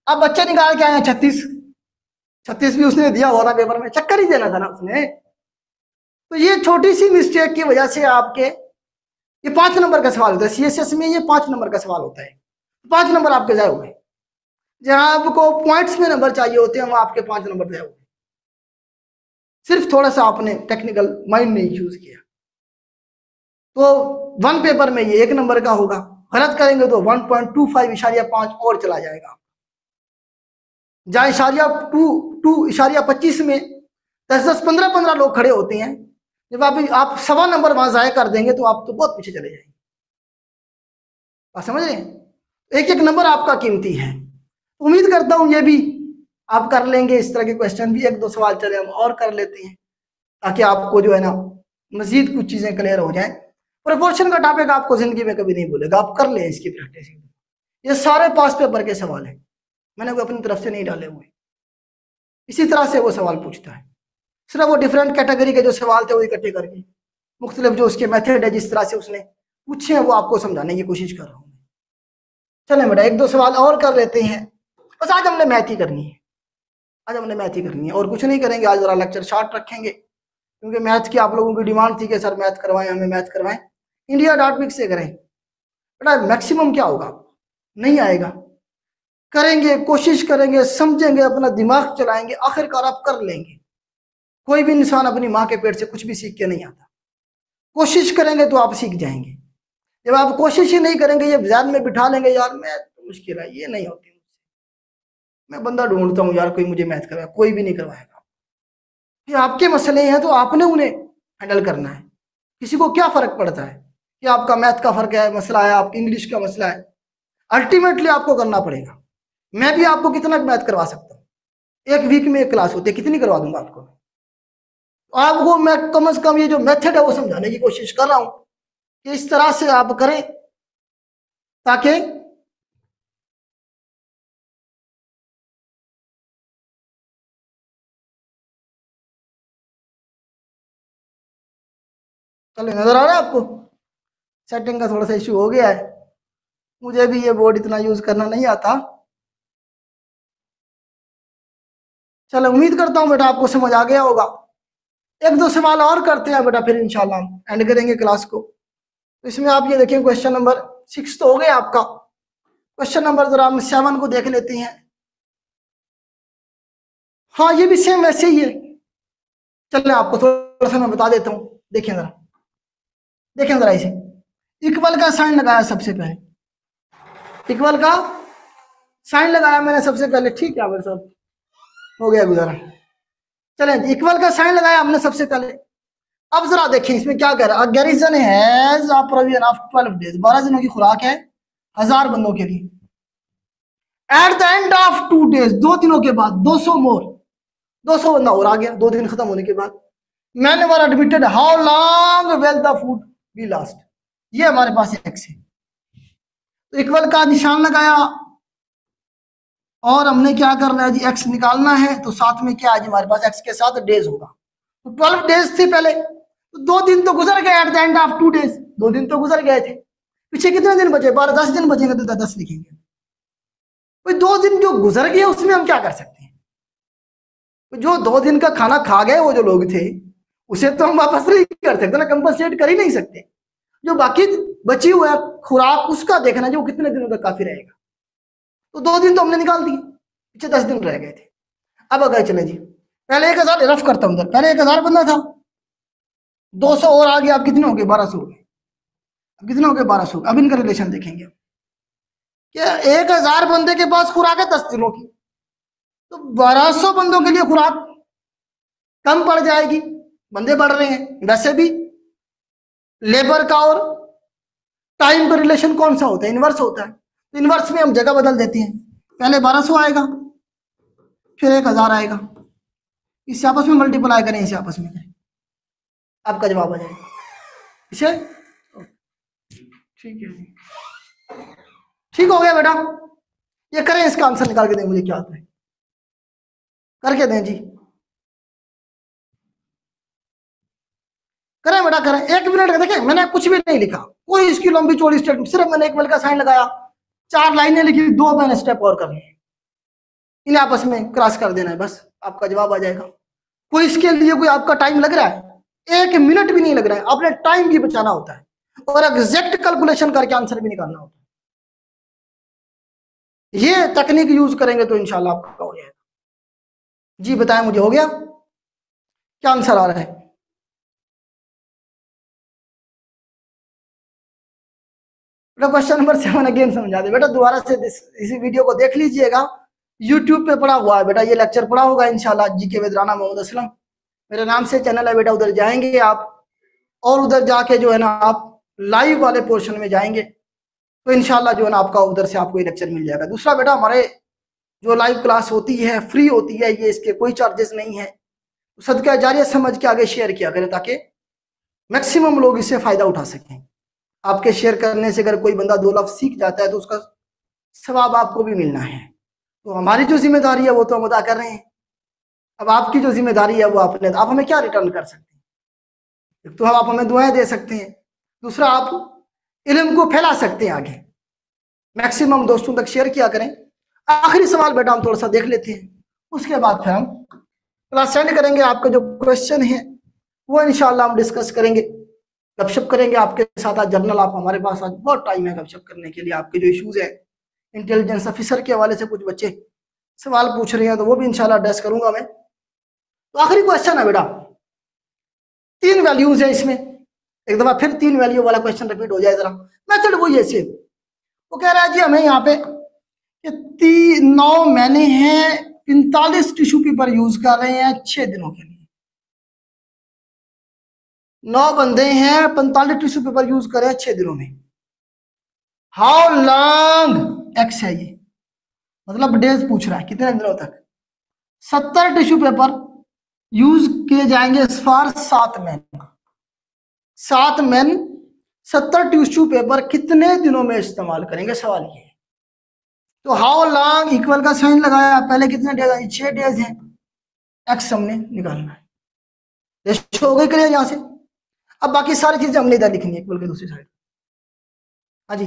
अब बच्चे निकाल के आए हैं 36। 36 भी उसने दिया हुआ था पेपर में, चक्कर ही देना था ना उसने। तो ये छोटी सी मिस्टेक की वजह से आपके ये 5 नंबर का सवाल होता है। सीएसएस में ये 5 नंबर का सवाल होता है। 5 नंबर आपके जाए हुए। जहां आपको पॉइंट्स में नंबर चाहिए होते हैं वहां आपके 5 नंबर जाए हुए। सिर्फ थोड़ा सा आपने टेक्निकल माइंड नहीं यूज किया। तो 1 पेपर में ये 1 नंबर का होगा, गलत करेंगे तो 1.25 इशारिया 5 और चला जाएगा। जहां इशारिया 2 इशारिया 25 में 10 15 15 लोग खड़े होते हैं, जब आप 1.25 नंबर वहां जाया कर देंगे तो आप तो बहुत पीछे चले जाएंगे। आप समझ रहे हैं? एक एक नंबर आपका कीमती है। उम्मीद करता हूं ये भी आप कर लेंगे। इस तरह के क्वेश्चन भी एक दो सवाल चले हम और कर लेते हैं, ताकि आपको जो है ना मजीद कुछ चीजें क्लियर हो जाएं। प्रोपोर्शन का टॉपिक आपको जिंदगी में कभी नहीं भूलेगा, आप कर लें इसकी प्रैक्टिस। ये सारे पास पेपर के सवाल है, मैंने कोई अपनी तरफ से नहीं डाले हुए। इसी तरह से वो सवाल पूछता है, सिर्फ वो डिफरेंट कैटेगरी के जो सवाल थे वो इकट्ठे करके मुख्तलिफ जो उसके मेथड है जिस तरह से उसने पूछे हैं वो आपको समझाने की कोशिश कर रहा हूँ। चलें बेटा एक दो सवाल और कर लेते हैं। बस आज हमने मैथ ही करनी है, आज हमने मैथ ही करनी है और कुछ नहीं करेंगे। आज जरा लेक्चर शॉर्ट रखेंगे क्योंकि मैथ की आप लोगों की डिमांड थी कि सर मैथ करवाएं, हमें मैथ करवाएं। इंडिया डॉट पिक से करें बेटा, मैक्सिमम क्या होगा नहीं आएगा, करेंगे कोशिश करेंगे, समझेंगे, अपना दिमाग चलाएंगे, आखिरकार आप कर लेंगे। कोई भी इंसान अपनी माँ के पेट से कुछ भी सीख के नहीं आता, कोशिश करेंगे तो आप सीख जाएंगे। जब आप कोशिश ही नहीं करेंगे, ये ध्यान में बिठा लेंगे यार मैथ तो मुश्किल है, ये नहीं होती, मैं बंदा ढूंढता हूँ यार कोई मुझे मैथ करवाए, कोई भी नहीं करवाएगा। ये आपके मसले हैं तो आपने उन्हें हैंडल करना है। किसी को क्या फर्क पड़ता है कि आपका मैथ का फर्क है मसला है, आपकी इंग्लिश का मसला है, अल्टीमेटली आपको करना पड़ेगा। मैं भी आपको कितना मैथ करवा सकता हूँ, एक वीक में एक क्लास होती है, कितनी करवा दूंगा आपको मैं कम से कम ये जो मेथड है वो समझाने की कोशिश कर रहा हूं कि इस तरह से आप करें ताकि चले। नजर आ रहा है आपको, सेटिंग का थोड़ा सा इशू हो गया है, मुझे भी ये बोर्ड इतना यूज करना नहीं आता। चलो उम्मीद करता हूं बेटा आपको समझ आ गया होगा। एक दो सवाल और करते हैं बेटा, फिर इंशाल्लाह हम एंड करेंगे क्लास को। तो इसमें आप ये देखें, क्वेश्चन नंबर 6 तो हो गया आपका। क्वेश्चन नंबर जरा हम 7 को देख लेते हैं। हाँ ये भी सेम वैसे ही है। चलिए आपको थोड़ा सा मैं बता देता हूँ, देखें जरा, देखें जरा इसे। इक्वल का साइन लगाया सबसे पहले, इक्वल का साइन लगाया मैंने सबसे पहले, ठीक है मेरे साहब, हो गया गुजारा। चलें इक्वल का साइन लगाया हमने सबसे पहले। अब जरा देखें इसमें क्या कह रहा है, garrison has a provision of 12 days, 12 दिनों की खुराक है 1000 बंदों के लिए। At the end of 2 days, 2 दिनों के बाद 200 मोर, 200 बंदा और आ गया 2 दिन खत्म होने के बाद। Man were admitted, how long will the food be last, ये हमारे पास एक्स है। तो इक्वल का निशान लगाया और हमने क्या करना है जी, एक्स निकालना है। तो साथ में क्या है जी, हमारे पास एक्स के साथ डेज होगा। तो 12 डेज थे पहले, तो 2 दिन तो गुजर गए at the end of 2 days, 2 दिन तो गुजर गए थे। पीछे कितने दिन बचे, 12, 10 दिन बचेंगे तो 10 लिखेंगे। भाई 2 दिन जो गुजर गए उसमें हम क्या कर सकते हैं, जो 2 दिन का खाना खा गए वो जो लोग थे उसे तो हम वापस नहीं कर सकते ना, कंपनसेट कर ही नहीं सकते। जो बाकी बची हुई है खुराक उसका देखना जो कितने दिनों तक काफी रहेगा। तो 2 दिन तो हमने निकाल दिए, पीछे 10 दिन रह गए थे। अब अगर चले जी, पहले 1000 रफ करता हूं, पहले 1000 बंदा था, 200 और आ गया, अब कितने हो गए, 1200 हो गए। अब कितने हो गए, 1200। अब इनका रिलेशन देखेंगे कि 1000 बंदे के पास खुराक है 10 दिनों की, तो 1200 बंदों के लिए खुराक कम पड़ जाएगी, बंदे बढ़ रहे हैं। वैसे भी लेबर का और टाइम का रिलेशन कौन सा होता है, इनवर्स होता है। तो इनवर्स में हम जगह बदल देते हैं, पहले 1200 आएगा फिर 1000 आएगा, इससे आपस में मल्टीप्लाई करें, इसे आपस में करें, आपका जवाब आ जाएगा इसे। ठीक है, ठीक हो गया बेटा। ये करें, इसका आंसर निकाल के दें मुझे, क्या आता है करके दें जी, करें बेटा करें। 1 मिनट का देखें, मैंने कुछ भी नहीं लिखा, कोई इसकी लंबी चौड़ी स्टेटमेंट, सिर्फ मैंने इक्वल का साइन लगाया, 4 लाइनें लिखी, 2 मैंने स्टेप और करने हैं, इन्हें आपस में क्रॉस कर देना है, बस आपका जवाब आ जाएगा। कोई इसके लिए कोई आपका टाइम लग रहा है, 1 मिनट भी नहीं लग रहा है, आपने टाइम भी बचाना होता है और एग्जैक्ट कैलकुलेशन करके आंसर भी निकालना होता है। ये तकनीक यूज करेंगे तो इंशाल्लाह आपका हो जाएगा। जी बताएं मुझे, हो गया क्या आंसर आ रहा है? बेटा क्वेश्चन नंबर 7 अगेन समझा दे बेटा, दोबारा से इसी वीडियो को देख लीजिएगा, यूट्यूब पे पड़ा हुआ है बेटा, ये लेक्चर पड़ा होगा इंशाल्लाह, जीके विद राना मोहम्मद असलम मेरे नाम से चैनल है बेटा, उधर जाएंगे आप और उधर जाके जो है ना आप लाइव वाले पोर्शन में जाएंगे तो इंशाल्लाह जो है ना आपका उधर से आपको ये लेक्चर मिल जाएगा। दूसरा बेटा, हमारे जो लाइव क्लास होती है फ्री होती है, ये इसके कोई चार्जेस नहीं है। सदका जारिया समझ के आगे शेयर किया करें ताकि मैक्सिमम लोग इससे फायदा उठा सकें। आपके शेयर करने से अगर कोई बंदा 2 लफ्ज सीख जाता है तो उसका सवाब आपको भी मिलना है। तो हमारी जो जिम्मेदारी है वो तो हम अदा कर रहे हैं। अब आपकी जो जिम्मेदारी है वो आपने, आप हमें क्या रिटर्न कर सकते हैं? एक तो आप हमें दुआएं दे सकते हैं, दूसरा आप इल्म को फैला सकते हैं आगे, मैक्सिमम दोस्तों तक शेयर किया करें। आखिरी सवाल बेटा हम थोड़ा सा देख लेते हैं, उसके बाद फिर हम क्लास सेंड करेंगे। आपके जो क्वेश्चन है वो इंशाल्लाह हम डिस्कस करेंगे, गपशप करेंगे आपके साथ। आज जर्नल आप हमारे पास, आज बहुत टाइम है गपशप करने के लिए। आपके जो इश्यूज है इंटेलिजेंस ऑफिसर के हवाले से कुछ बच्चे सवाल पूछ रहे हैं तो वो भी इंशाल्लाह एड्रेस करूंगा मैं। तो आखिरी क्वेश्चन है बेटा, 3 वैल्यूज है इसमें, एक दफा फिर 3 वैल्यू वाला क्वेश्चन रिपीट हो जाए जरा। मेथड वही है सेम। वो कह रहा है जी हमें यहाँ पे 9 महीने हैं, 45 टिश्यू पेपर यूज कर रहे हैं 6 दिनों के लिए। 9 बंदे हैं, 45 टिश्यू पेपर यूज कर रहे हैं 6 दिनों में। हाउ लॉन्ग, एक्स है ये, मतलब डेज पूछ रहा है कितने दिनों तक। 70 टिश्यू पेपर यूज किए जाएंगे फॉर 7 महीने। 7 महीने 70 टिश्यू पेपर कितने दिनों में इस्तेमाल करेंगे, सवाल ये है। तो हाउ लॉन्ग इक्वल का साइन लगाया, पहले कितने डेज है, 6 डेज हैं, एक्स हमने निकालना है। रेशो हो गई क्लियर यहां से। अब बाकी सारी चीजें हमने इधर लिखनी है इक्वल के दूसरी साइड। हाँ जी,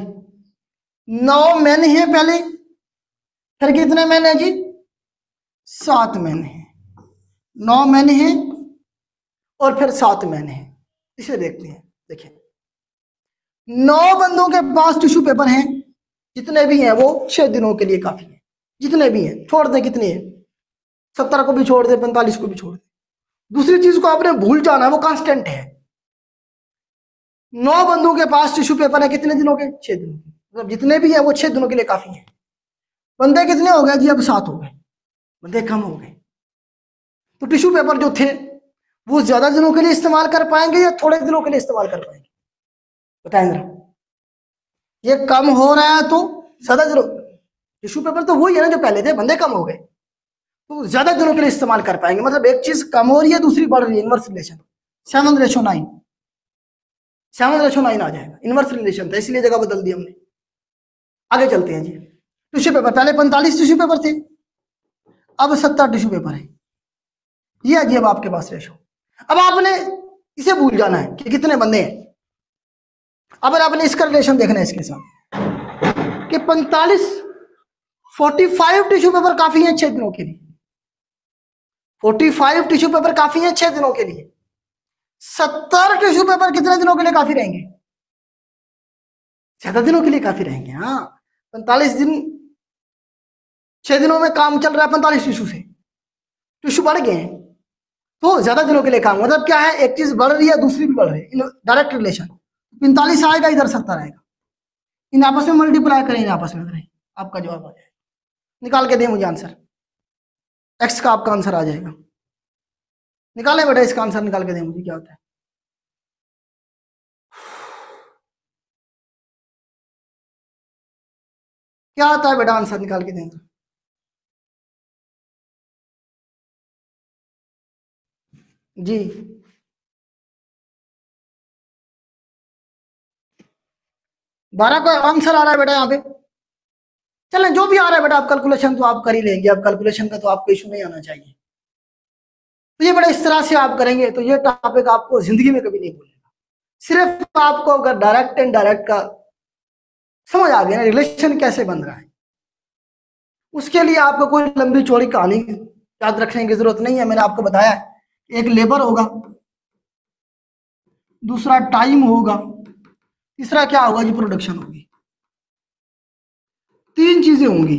9 महीने हैं पहले, फिर कितने महीने जी, 7 महीने हैं। 9 महीने हैं और फिर 7 महीने हैं। इसे देखते हैं। देखिए 9 बंदों के पास टिश्यू पेपर हैं, जितने भी हैं वो 6 दिनों के लिए काफी है। जितने भी हैं छोड़ दें, कितने हैं, 70 को भी छोड़ दें, 45 को भी छोड़ दें। दूसरी चीज को आपने भूल जाना है, वो कांस्टेंट है। 9 बंदों के पास टिश्यू पेपर है कितने दिनों के, 6 दिनों के। मतलब जितने भी हैं वो 6 दिनों के लिए काफी है। बंदे कितने हो गए जी, अब 7 हो गए, बंदे कम हो गए। तो टिश्यू पेपर जो थे वो ज्यादा दिनों के लिए इस्तेमाल कर पाएंगे या थोड़े दिनों के लिए इस्तेमाल कर पाएंगे, बताएं जरा। ये कम हो रहा है तो ज्यादा दिनों, टिश्यू पेपर तो वही है ना जो पहले थे, बंदे कम हो गए तो ज्यादा दिनों के लिए इस्तेमाल कर पाएंगे। मतलब एक चीज कम हो रही है दूसरी बढ़ रही है, इनवर्स रिलेशन। 7:9, 7:9 आ जाएगा, इनवर्स रिलेशन था इसलिए जगह बदल दी हमने। आगे चलते हैं जी। टिश्यू पेपर पहले 45 टिश्यू पेपर थे, अब 70 टिश्यू पेपर है। ये है जी अब आपके पास रेशो। अब आपने इसे भूल जाना है कि कितने बंदे हैं। अब आपने इसका रिलेशन देखना है इसके साथ कि 45 टिश्यू पेपर काफी है 6 दिनों के लिए। 45 टिश्यू पेपर काफी है 6 दिनों के लिए। 70 टिश्यू पेपर कितने दिनों के लिए काफी रहेंगे, ज्यादा दिनों के लिए काफी रहेंगे। हाँ 45 दिन, 6 दिनों में काम चल रहा है 45 टिश्यू से, टिश्यू बढ़ गए हैं तो ज्यादा दिनों के लिए काम। मतलब क्या है, एक चीज बढ़ रही है दूसरी भी बढ़ रही है, डायरेक्ट रिलेशन। 45 आएगा इधर 70 आएगा, इन आपस में मल्टीप्लाई करें, इन आपस में करें, आपका जवाब आ जाएगा। निकाल के दें मुझे आंसर, एक्स का आपका आंसर आ जाएगा। निकाले बेटा इसका आंसर, निकाल के दें मुझे क्या होता है। क्या आता है बेटा, आंसर निकाल के दें जी। 12 का आंसर आ रहा है बेटा यहाँ पे। चलें जो भी आ रहा है बेटा, आप कैलकुलेशन तो आप कर ही लेंगे, अब कैलकुलेशन का तो आपको इशू नहीं आना चाहिए। तो ये बेटा इस तरह से आप करेंगे तो ये टॉपिक आपको जिंदगी में कभी नहीं भूलेगा। सिर्फ आपको अगर डायरेक्ट एंड डायरेक्ट का समझ आ गया ना, रिलेशन कैसे बन रहा है, उसके लिए आपको कोई लंबी चौड़ी कहानी याद रखने की जरूरत नहीं है। मैंने आपको बताया एक लेबर होगा, दूसरा टाइम होगा, तीसरा क्या होगा जी, प्रोडक्शन होगी। 3 चीजें होंगी।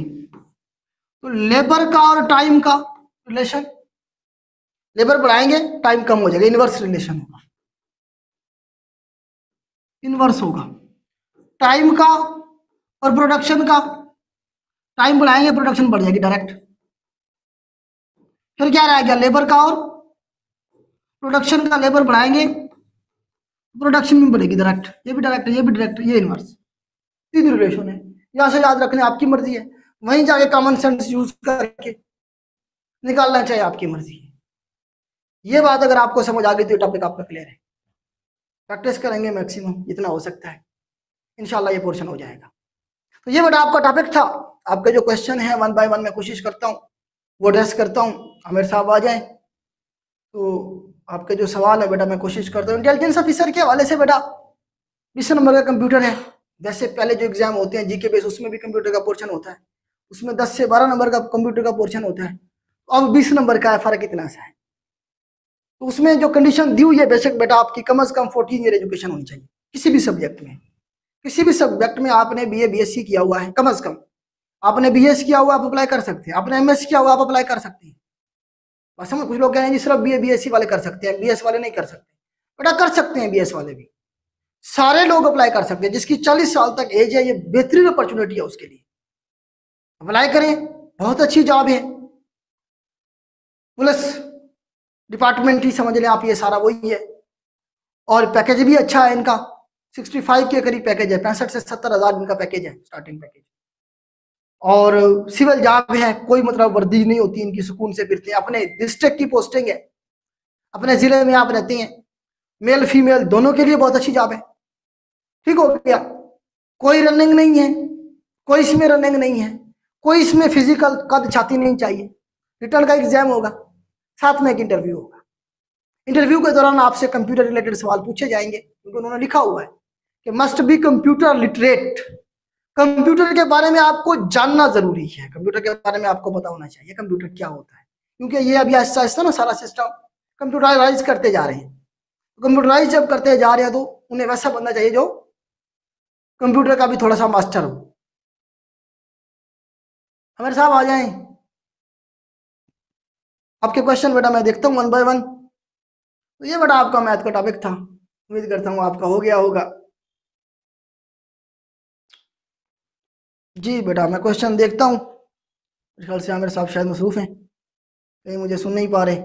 तो लेबर का और टाइम का रिलेशन, लेबर बढ़ाएंगे टाइम कम हो जाएगा, इनवर्स रिलेशन होगा, इनवर्स होगा। टाइम का और प्रोडक्शन का, टाइम बढ़ाएंगे प्रोडक्शन बढ़ जाएगी डायरेक्ट। फिर क्या रह गया, लेबर का और प्रोडक्शन का, लेबर बढ़ाएंगे प्रोडक्शन भी बढ़ेगी डायरेक्ट, ये भी डायरेक्ट, ये भी डायरेक्ट, ये इनवर्स। 3 रिलेशन है, यहां से याद रखने आपकी मर्जी है। वहीं जाके कॉमन सेंस यूज करके निकालना चाहिए, आपकी मर्जी है। ये बात अगर आपको समझ आ गई तो टॉपिक आपका क्लियर है। प्रैक्टिस करेंगे मैक्सिमम जितना हो सकता है, इंशाल्लाह ये पोर्शन हो जाएगा। तो ये बेटा आपका टॉपिक था। आपके जो क्वेश्चन है 1 बाय 1 मैं कोशिश करता हूँ वो एड्रेस करता हूँ। आमिर साहब आ जाए तो आपके जो सवाल है बेटा मैं कोशिश करता हूँ। इंटेलिजेंस ऑफिसर के हवाले से बेटा 20 नंबर का कंप्यूटर है। वैसे पहले जो एग्जाम होते हैं जीके बेस उसमें भी कंप्यूटर का पोर्शन होता है, उसमें 10 से 12 नंबर का कंप्यूटर का पोर्शन होता है। अब 20 नंबर का है, फर्क इतना सा है। तो उसमें जो कंडीशन दी हुई है बेशक बेटा आपकी कम से कम 14 ईयर एजुकेशन होनी चाहिए किसी भी सब्जेक्ट में। किसी भी सब्जेक्ट में आपने बीए बीएससी किया हुआ है कम से कम। आपने बीएस किया हुआ आप अप्लाई कर सकते हैं, आपने एमएस किया हुआ आप अप्लाई कर सकते हैं। बस हम कुछ लोग कह रहे हैं जी सिर्फ बीए बीएससी वाले कर सकते हैं, बीएस वाले नहीं कर सकते। बेटा कर सकते हैं, बीएस वाले भी सारे लोग अप्लाई कर सकते हैं। जिसकी 40 साल तक एज है, ये बेहतरीन अपॉर्चुनिटी है उसके लिए, अप्लाई करें। बहुत अच्छी जॉब है, पुलिस डिपार्टमेंट ही समझ लें आप, ये सारा वही है। और पैकेज भी अच्छा है इनका, 65 के करीब पैकेज है, 65 से 70 हजार इनका पैकेज है, स्टार्टिंग पैकेज। और सिविल जॉब है, कोई मतलब वर्दी नहीं होती इनकी, सुकून से फिरते हैं। अपने डिस्ट्रिक्ट की पोस्टिंग है, अपने जिले में आप रहते हैं, मेल फीमेल दोनों के लिए बहुत अच्छी जॉब है। ठीक हो गया, कोई रनिंग नहीं है, कोई इसमें रनिंग नहीं है, कोई इसमें फिजिकल कद छाती नहीं चाहिए। रिटर्न का एग्जाम होगा, साथ में एक इंटरव्यू होगा। इंटरव्यू के दौरान आपसे कंप्यूटर रिलेटेड सवाल पूछे जाएंगे, क्योंकि उन्होंने लिखा हुआ है कि must be computer literate. Computer के बारे में आपको जानना जरूरी है, कंप्यूटर के बारे में आपको पता होना चाहिए कंप्यूटर क्या होता है, क्योंकि ये अभी आहिस्ता आहिस्ता ना सारा सिस्टम कंप्यूटराइज करते जा रहे हैं। कंप्यूटराइज जब करते जा रहे हैं तो उन्हें वैसा बनना चाहिए जो कंप्यूटर का भी थोड़ा सा मास्टर हो। हमारे साहब आ जाएं। आपके क्वेश्चन बेटा मैं देखता हूँ 1 बाय 1। तो ये बेटा आपका मैथ का टॉपिक था, उम्मीद करता हूँ आपका हो गया होगा। जी बेटा मैं क्वेश्चन देखता हूँ। मेरे ख्याल से आमिर साहब शायद मसरूफ हैं, कहीं मुझे सुन नहीं पा रहे।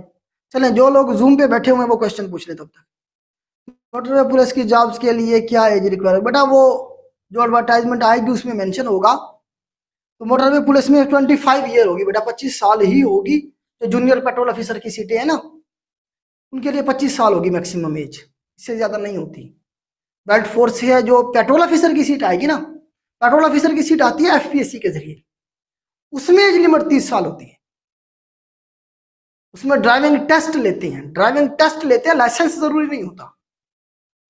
चलें, जो लोग जूम पे बैठे हुए हैं वो क्वेश्चन पूछ ले तब तक। मोटर पुलिस की जॉब्स के लिए क्या एज रिक्वायर है बेटा? वो जो एडवर्टाइजमेंट आएगी उसमें मेंशन होगा। तो मोटरवे पुलिस में 25 ईयर होगी बेटा, 25 साल ही होगी। जो जूनियर पेट्रोल ऑफिसर की सीटें हैं ना, उनके लिए 25 साल होगी मैक्सिमम एज, इससे ज्यादा नहीं होती। बेल्ट फोर्स है, जो पेट्रोल ऑफिसर की सीट आएगी ना, पेट्रोल ऑफिसर की सीट आती है एफपीएससी के जरिए, उसमें एज लिमिट 30 साल होती है। उसमें ड्राइविंग टेस्ट लेते हैं, ड्राइविंग टेस्ट लेते हैं, लाइसेंस जरूरी नहीं होता,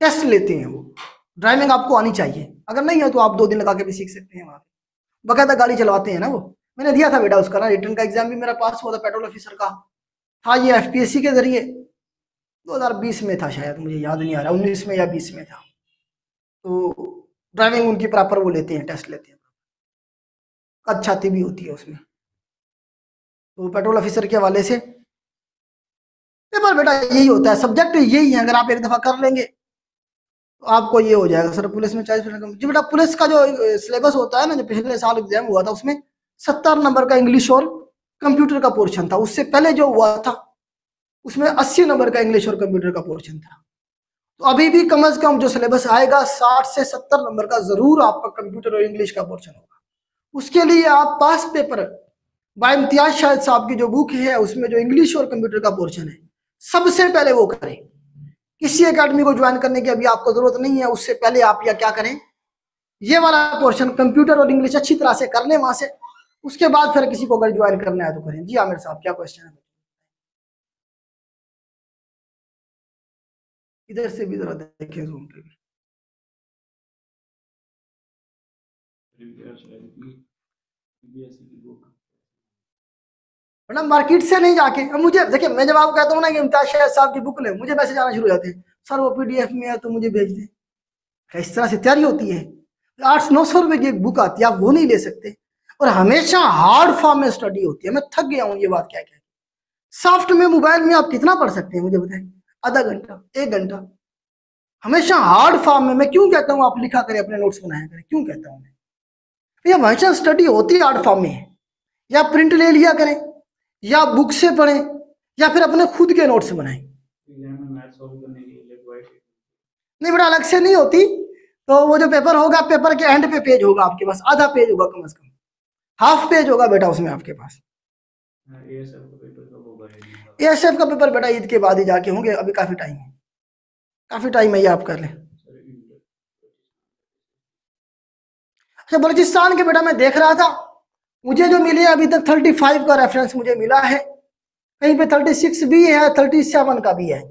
टेस्ट लेते हैं वो। ड्राइविंग आपको आनी चाहिए, अगर नहीं है तो आप 2 दिन लगा के भी सीख सकते हैं वहां पे, बकायदा गाड़ी चलवाते हैं ना वो। मैंने दिया था बेटा उसका ना, रिटर्न का एग्जाम भी मेरा पास हुआ था पेट्रोल ऑफिसर का, था ये एफपीएससी के जरिए। 2020 में था शायद, मुझे याद नहीं आ रहा, 19 में या 20 में था। तो ड्राइविंग उनकी प्रॉपर वो लेते हैं, टेस्ट लेते हैं, कद छाती भी होती है उसमें। तो पेट्रोल ऑफिसर के हवाले से पेपर बेटा यही होता है, सब्जेक्ट यही है। अगर आप एक दफा कर लेंगे तो आपको ये हो जाएगा सर पुलिस में 40%। जी बेटा पुलिस का जो सिलेबस होता है ना, जो पिछले साल एग्जाम हुआ था उसमें 70 नंबर का इंग्लिश और कंप्यूटर का पोर्शन था। उससे पहले जो हुआ था उसमें 80 नंबर का इंग्लिश और कंप्यूटर का पोर्शन था। तो अभी भी कम से कम जो सिलेबस आएगा 60 से 70 नंबर का जरूर आपका कंप्यूटर और इंग्लिश का पोर्शन होगा। उसके लिए आप पास पेपर बाय इम्तियाज शाहिद साहब की जो बुक है उसमें जो इंग्लिश और कंप्यूटर का पोर्शन है सबसे पहले वो करें। किसी एकेडमी को ज्वाइन करने की अभी आपको जरूरत नहीं है, उससे पहले आप या क्या करें, ये वाला पोर्शन कंप्यूटर और इंग्लिश अच्छी तरह से कर लें वहां से। उसके बाद फिर किसी को अगर ज्वाइन करना है तो करें। जी आमिर साहब क्या क्वेश्चन है? इधर से भी जरा देखें जूम पे भी। मैडम मार्केट से नहीं जाके, अब मुझे देखिए, मैं जब आपको कहता हूँ ना कि इम्तियाज शाहिद साहब की बुक ले, मुझे मैसेज आना शुरू हो जाते हैं, सर वो पीडीएफ में है तो मुझे भेज दें। इस तरह से तैयारी होती है। 800-900 रुपए की एक बुक आती है, आप वो नहीं ले सकते। और हमेशा हार्ड फॉर्म में स्टडी होती है। मैं थक गया हूँ ये बात क्या क्या। सॉफ्ट में मोबाइल में आप कितना पढ़ सकते हैं मुझे बताएं? आधा घंटा, 1 घंटा। हमेशा हार्ड फॉर्म में। मैं क्यों कहता हूँ आप लिखा करें, अपने नोट्स बनाया करें, क्यों कहता हूँ मैं? ये हमेशा स्टडी होती है हार्ड फॉर्म में, या प्रिंट ले लिया करें, या बुक से पढ़ें, या फिर अपने खुद के नोट्स बनाएं। नहीं बेटा अलग से नहीं होती। तो वो जो पेपर होगा, पेपर के एंड पे पेज होगा आपके पास, आधा पेज होगा कम से कम। हाफ पेज होगा बेटा उसमें आपके पास। एएसएफ का पेपर बेटा ईद के बाद ही जाके होंगे, अभी काफी टाइम है, काफी टाइम है, ये आप कर लें। अच्छा बलूचिस्तान के बेटा मैं देख रहा था, मुझे जो मिली अभी तक 35 का रेफरेंस मुझे मिला है, कहीं पे 36 भी है, 37 का भी है।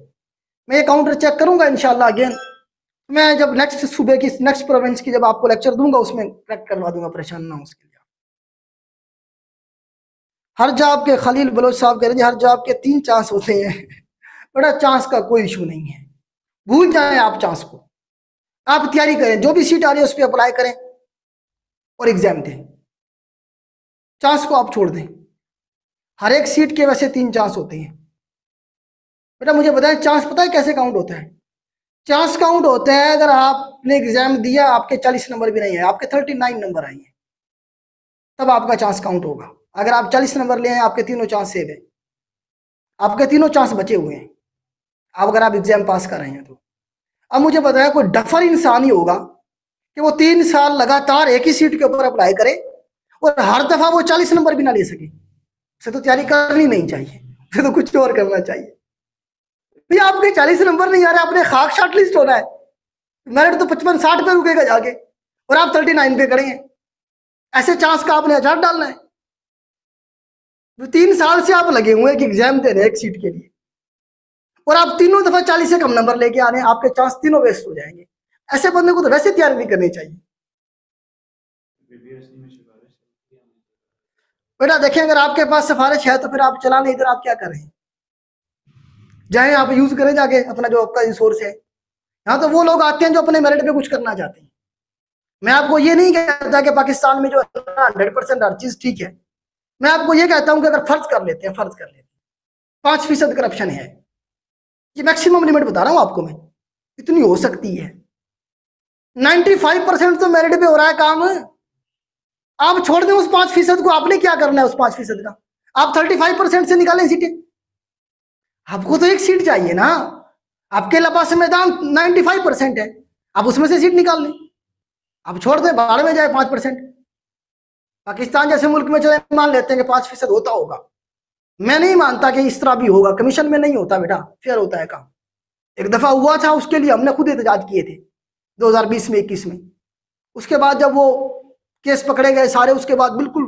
मैं ये काउंटर चेक करूंगा इंशाल्लाह अगेन। मैं जब नेक्स्ट सूबे की नेक्स्ट प्रोविंस की जब आपको लेक्चर दूंगा उसमें करेक्ट करवा दूंगा, परेशान ना हो उसके लिए। हर जॉब के खलील बलोच साहब कह रहे हैं हर जॉब के 3 चांस होते हैं बड़ा चांस का कोई इशू नहीं है, भूल जाएं आप चांस को, आप तैयारी करें, जो भी सीट आ रही है उस पर अप्लाई करें और एग्जाम दें, चांस को आप छोड़ दें। हर एक सीट के वैसे 3 चांस होते हैं बेटा। मुझे बताएं चांस पता है कैसे काउंट होता है? चांस काउंट होता है अगर आपने एग्जाम दिया, आपके 40 नंबर भी नहीं है, आपके 39 नंबर आए हैं, तब आपका चांस काउंट होगा। अगर आप 40 नंबर ले आए, आपके तीनों चांस सेव है, आपके तीनों चांस बचे हुए हैं, आप अगर आप एग्जाम पास कर रहे हैं तो। अब मुझे बताया कोई डफर इंसान ही होगा कि वो 3 साल लगातार एक ही सीट के ऊपर अप्लाई करे और हर दफा वो 40 नंबर भी ना ले सके। उसे तो तैयारी करनी नहीं चाहिए, उसे तो कुछ और करना चाहिए। भैया आपके 40 नंबर नहीं आ रहे, आपने खाक शॉर्ट लिस्ट होना है, मेरिट तो 55-60 पे रुकेगा जाके, और आप 39 पे खड़े हैं। ऐसे चांस का आपने हजार डालना है। 3 साल से आप लगे हुए हैं कि एग्जाम दे रहे हैं एक सीट के लिए, और आप तीनों दफा 40 से कम नंबर लेके आ रहे हैं, आपके चांस तीनों वेस्ट हो जाएंगे। ऐसे बंदे को तो वैसे तैयारी नहीं करनी चाहिए। बेटा देखें अगर आपके पास सिफारिश है तो फिर आप चला नहीं, इधर आप क्या करें, जाए आप यूज करें जाके अपना जो आपका रिसोर्स है। यहाँ तो वो लोग आते हैं जो अपने मेरिट पे कुछ करना चाहते हैं। मैं आपको ये नहीं कहता कि पाकिस्तान में जो 100% हर चीज ठीक है, मैं आपको ये कहता हूं कि अगर फर्ज कर लेते हैं 5% करप्शन है, ये मैक्सिमम लिमिट बता रहा हूं आपको मैं, इतनी हो सकती है। 95% तो मेरिट पे हो रहा है काम, आप छोड़ दें उस 5% को, आपने क्या करना है उस 5% का? आप 35% से निकालें सीटें, आपको तो एक सीट चाहिए ना, आपके लपास मैदान 95% है, आप उसमें से सीट निकाल लें, आप छोड़ दें बाहर में जाए 5%। पाकिस्तान जैसे मुल्क में चले मान लेते हैं कि 5% होता होगा, मैं नहीं मानता कि इस तरह भी होगा, कमीशन में नहीं होता बेटा, फेयर होता है काम। एक दफा हुआ था, उसके लिए हमने खुद एहतजाज किए थे 2020 में 21 में। उसके बाद जब वो केस पकड़े गए सारे, उसके बाद बिल्कुल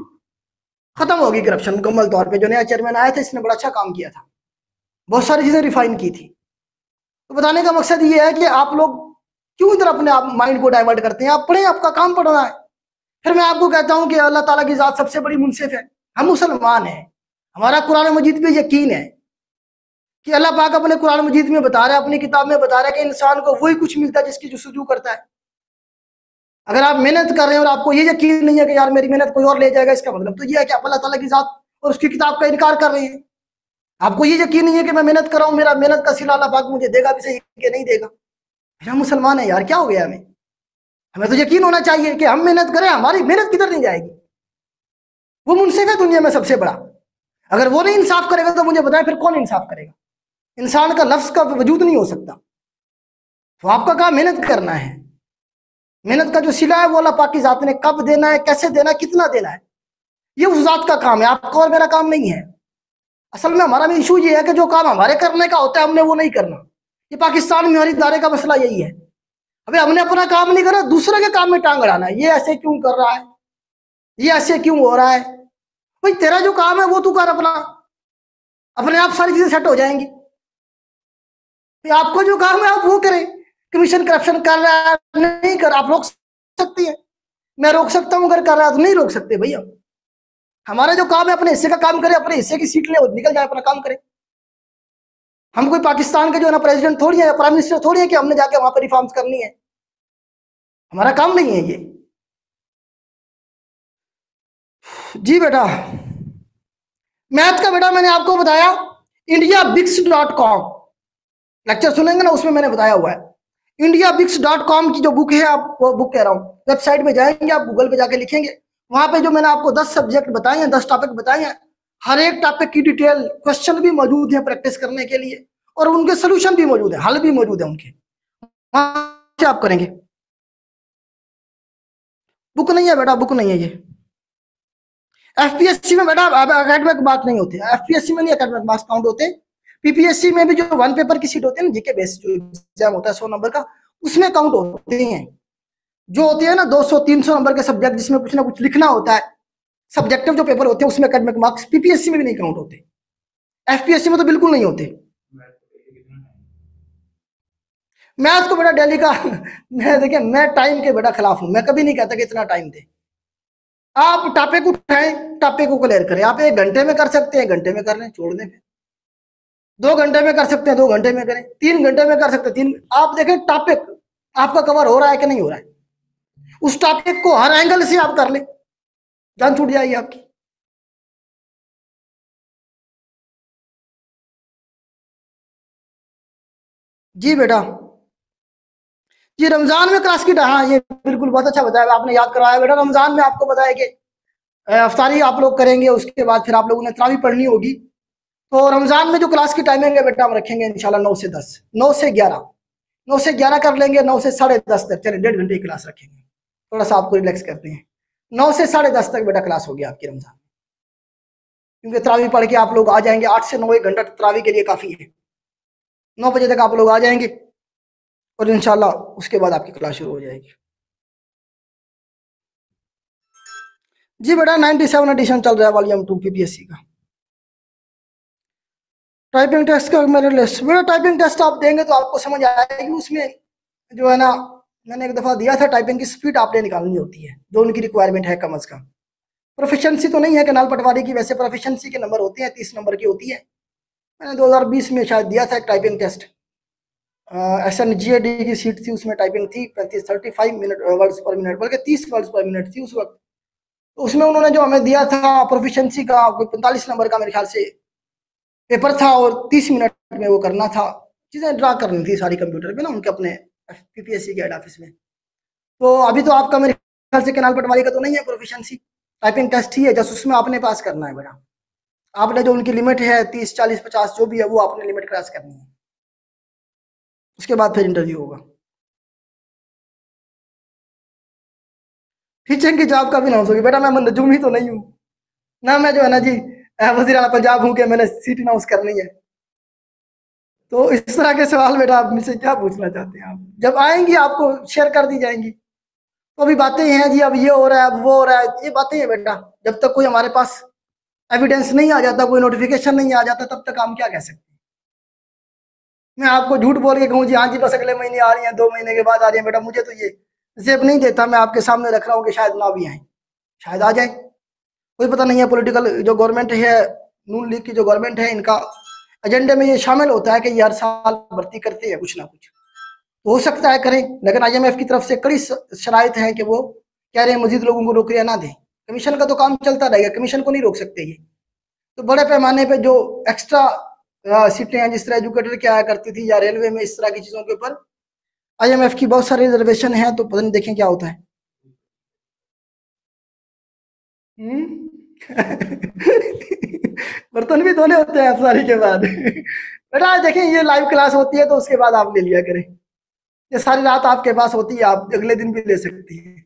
खत्म हो गई करप्शन मुकम्मल तौर पे। जो नया चेयरमैन आया था इसने बड़ा अच्छा काम किया था, बहुत सारी चीजें रिफाइन की थी। तो बताने का मकसद ये है कि आप लोग क्यों इधर अपने आप माइंड को डाइवर्ट करते हैं? आप पढ़े, आपका काम पढ़ना है। फिर मैं आपको कहता हूं कि अल्लाह ताला की जात सबसे बड़ी मुनसिफ है, हम मुसलमान हैं, हमारा कुरान मजीद पे यकीन है कि अल्लाह पाक अपने कुरान मजीद में बता रहा है, अपनी किताब में बता रहा है कि इंसान को वही कुछ मिलता है जिसकी जुस्तजू करता है। अगर आप मेहनत कर रहे हैं और आपको ये यकीन नहीं है कि यार मेरी मेहनत कोई और ले जाएगा, इसका मतलब तो ये है कि आप अल्लाह ताला की जात और उसकी किताब का इनकार कर रहे हैं। आपको ये यकीन नहीं है कि मैं मेहनत कर रहा हूँ, मेरा मेहनत का सिला अल्लाह पाक मुझे देगा भी सही कि नहीं देगा। हम मुसलमान है यार, क्या हो गया हमें? हमें तो यकीन होना चाहिए कि हम मेहनत करें, हमारी मेहनत किधर नहीं जाएगी। वो मुनसिफ है दुनिया में सबसे बड़ा, अगर वो नहीं इंसाफ करेगा तो मुझे बताएं फिर कौन इंसाफ करेगा? इंसान का लफ्ज का वजूद नहीं हो सकता। तो आपका काम मेहनत करना है, मेहनत का जो सिला है वो अल्लाह पाक की जात ने कब देना है, कैसे देना है, कितना देना है, ये उस जात का काम है, आपका और मेरा काम नहीं है। असल में हमारा भी इशू ये है कि जो काम हमारे करने का होता है हमने वो नहीं करना। ये पाकिस्तान में हमारी इदारे का मसला यही है, अबे हमने अपना काम नहीं करा, दूसरे के काम में टांग अड़ाना है। ये ऐसे क्यों कर रहा है, ये ऐसे क्यों हो रहा है? भाई तेरा जो काम है वो तू कर अपना, अपने आप सारी चीजें सेट हो जाएंगी। आपको जो काम है आप वो करें। कमीशन करप्शन कर रहा है नहीं कर, आप रोक सकती है, मैं रोक सकता हूं, अगर कर रहा है तो नहीं रोक सकते भैया। हमारा जो काम है अपने हिस्से का काम करें, अपने हिस्से की सीट ले निकल जाए, अपना काम करें। हम कोई पाकिस्तान के जो है ना प्रेसिडेंट थोड़ी है, प्राइम मिनिस्टर थोड़ी है कि हमने जाके वहां पर रिफॉर्म्स करनी है, हमारा काम नहीं है ये। जी बेटा मैथ का बेटा मैंने आपको बताया indiabics.com लेक्चर सुनेंगे ना, उसमें मैंने बताया हुआ है। indiabics.com की जो बुक है, आप वो बुक कह रहा हूँ, वेबसाइट पे जाएंगे, आप गूगल पे जाके लिखेंगे, वहां पे जो मैंने आपको 10 सब्जेक्ट बताए हैं, 10 टॉपिक बताए हैं, हर एक टॉपिक की डिटेल क्वेश्चन भी मौजूद है प्रैक्टिस करने के लिए, और उनके सोल्यूशन भी मौजूद है, हल भी मौजूद है उनके, वहां से आप करेंगे। बुक नहीं है बेटा, बुक नहीं है ये, एफपीएससी में बेटा एकेडमिक मार्क्स नहीं होते, एफपीएससी में नहीं एकेडमिक मार्क्स काउंट होते। पीपीएससी में भी जो वन पेपर की सीट होती है ना, जीके बेस जो एग्जाम होता है 100 नंबर का, उसमें काउंट होते हैं। जो होती है ना 200-300 नंबर के सब्जेक्ट जिसमें कुछ ना कुछ लिखना होता है, सब्जेक्टिव जो पेपर होते हैं उसमें एकेडमिक मार्क्स पीपीएससी में भी नहीं काउंट होते, एफपीएससी में तो बिल्कुल नहीं होते। मैथ को बेटा डेली का मैं देखिए मैं टाइम के बेटा खिलाफ हूं, मैं कभी नहीं कहता कि इतना टाइम दे। आप टॉपिक उठाएं, टॉपिक को क्लियर करें। आप 1 घंटे में कर सकते हैं, 1 घंटे में कर लें, छोड़ दें। 2 घंटे में कर सकते हैं, 2 घंटे में करें। 3 घंटे में कर सकते हैं, 3। आप देखें टॉपिक आपका कवर हो रहा है कि नहीं हो रहा है, उस टॉपिक को हर एंगल से आप कर लें, जान छूट जाएगी आपकी। जी बेटा, जी रमजान में क्लास की, हाँ ये बिल्कुल बहुत अच्छा बताया आपने, याद करवाया बेटा। रमजान में आपको बताया कि अफ्तारी आप लोग करेंगे, उसके बाद फिर आप लोगों ने तरावी पढ़नी होगी। तो रमजान में जो क्लास की टाइमिंग है बेटा हम रखेंगे इंशाल्लाह 9 से 10, 9 से 11, 9 से 11 कर लेंगे, 9 से 10:30 तक, चलिए 1.5 घंटे की क्लास रखेंगे, थोड़ा सा आपको रिलैक्स करते हैं। 9 से 10:30 तक बेटा क्लास होगी आपकी रमजान, क्योंकि तरावी पढ़ के आप लोग आ जाएंगे। 8 से 9 1 घंटा तरावी के लिए काफ़ी है। 9 बजे तक आप लोग आ जाएंगे और इंशाल्लाह उसके बाद आपकी क्लास शुरू हो जाएगी। जी बेटा 97 एडिशन चल रहा है वॉल्यूम 2 पीपीएससी का। टाइपिंग टेस्ट का मेरे लिस्ट, बेटा टाइपिंग टेस्ट आप देंगे तो आपको समझ आएगी। उसमें जो है ना, मैंने एक दफ़ा दिया था, टाइपिंग की स्पीड आपने निकालनी होती है, जो उनकी रिक्वायरमेंट है कम अज़ कम। प्रोफिशेंसी तो नहीं है कनाल पटवारी की, वैसे प्रोफिशेंसी के नंबर होते हैं, 30 नंबर की होती है। मैंने 2020 में शायद दिया था एक टाइपिंग टेस्ट, SNGAD की सीट थी, उसमें टाइपिंग थी 35 मिनट वर्ड्स पर मिनट, बल्कि 30 वर्ड्स पर मिनट थी उस वक्त। तो उसमें उन्होंने जो हमें दिया था प्रोफिशेंसी का, कोई 45 नंबर का मेरे ख्याल से पेपर था, और 30 मिनट में वो करना था, चीज़ें ड्रा करनी थी सारी कंप्यूटर पे ना, उनके अपने पीपीएससी के हेड ऑफिस में। तो अभी तो आपका मेरे ख्याल से केनाल पटवारी का तो नहीं है प्रोफिशेंसी, टाइपिंग टेस्ट ही है, जस्ट उसमें आपने पास करना है बेटा। आपने जो उनकी लिमिट है 30 40 50 जो भी है, वो आपने लिमिट क्रॉस करनी है, उसके बाद फिर इंटरव्यू होगा। टीचिंग की जॉब का भी अनाउंस होगी बेटा, मैं नजूम ही तो नहीं हूँ ना, मैं जो है ना जी वजीर आला पंजाब हूँ कि मैंने सीट अनाउंस करनी है। तो इस तरह के सवाल बेटा आप मुझसे क्या पूछना चाहते हैं, आप जब आएंगी आपको शेयर कर दी जाएंगी। तो अभी बातें हैं जी, अब ये हो रहा है, अब वो हो रहा है, ये बातें हैं बेटा। जब तक कोई हमारे पास एविडेंस नहीं आ जाता, कोई नोटिफिकेशन नहीं आ जाता, तब तक हम क्या कह सकते हैं। मैं आपको झूठ बोल के कहूँ जी हाँ जी बस अगले महीने आ रही है, 2 महीने के बाद आ रही है, बेटा मुझे तो ये जेब नहीं देता। मैं आपके सामने रख रहा हूँ कि शायद ना भी आए, शायद आ जाए, कोई पता नहीं है। पॉलिटिकल जो गवर्नमेंट है, नून लीग की जो गवर्नमेंट है, इनका एजेंडे में ये शामिल होता है कि ये हर साल भर्ती करते हैं कुछ ना कुछ, तो हो सकता है करें। लेकिन आईएमएफ की तरफ से कड़ी शराइत है कि वो कह रहे हैं मजीद लोगों को नौकरियां ना दें। कमीशन का तो काम चलता रहेगा, कमीशन को नहीं रोक सकते ये। तो बड़े पैमाने पे जो एक्स्ट्रा सीटें हैं, जिस तरह एजुकेटर की आया करती थी, या रेलवे में, इस तरह की चीज़ों के ऊपर आईएमएफ की बहुत सारी रिजर्वेशन है, तो पता नहीं देखें क्या होता है। बर्तन भी धोने होते हैं अफसारी के बाद। बेटा देखें ये लाइव क्लास होती है, तो उसके बाद आप ले लिया करें। ये सारी रात आपके पास होती है, आप अगले दिन भी ले सकती है।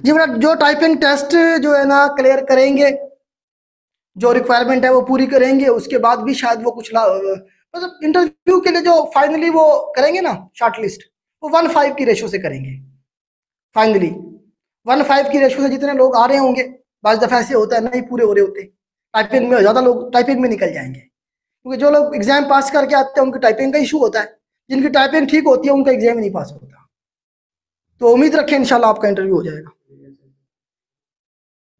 जी बेटा जो टाइपिंग टेस्ट जो है ना क्लियर करेंगे, जो रिक्वायरमेंट है वो पूरी करेंगे, उसके बाद भी शायद वो कुछ मतलब इंटरव्यू के लिए जो फाइनली वो करेंगे ना शॉर्ट लिस्ट, वो 1:5 की रेशो से करेंगे फाइनली। 1:5 की रेशो से जितने लोग आ रहे होंगे, बाज़ दफ़ा ऐसे होता है नहीं पूरे हो रहे होते, टाइपिंग में ज़्यादा लोग टाइपिंग में निकल जाएंगे, क्योंकि जो लोग एग्जाम पास करके आते हैं उनकी टाइपिंग का इशू होता है, जिनकी टाइपिंग ठीक होती है उनका एग्जाम ही नहीं पास होता। तो उम्मीद रखें इंशाल्लाह आपका इंटरव्यू हो जाएगा।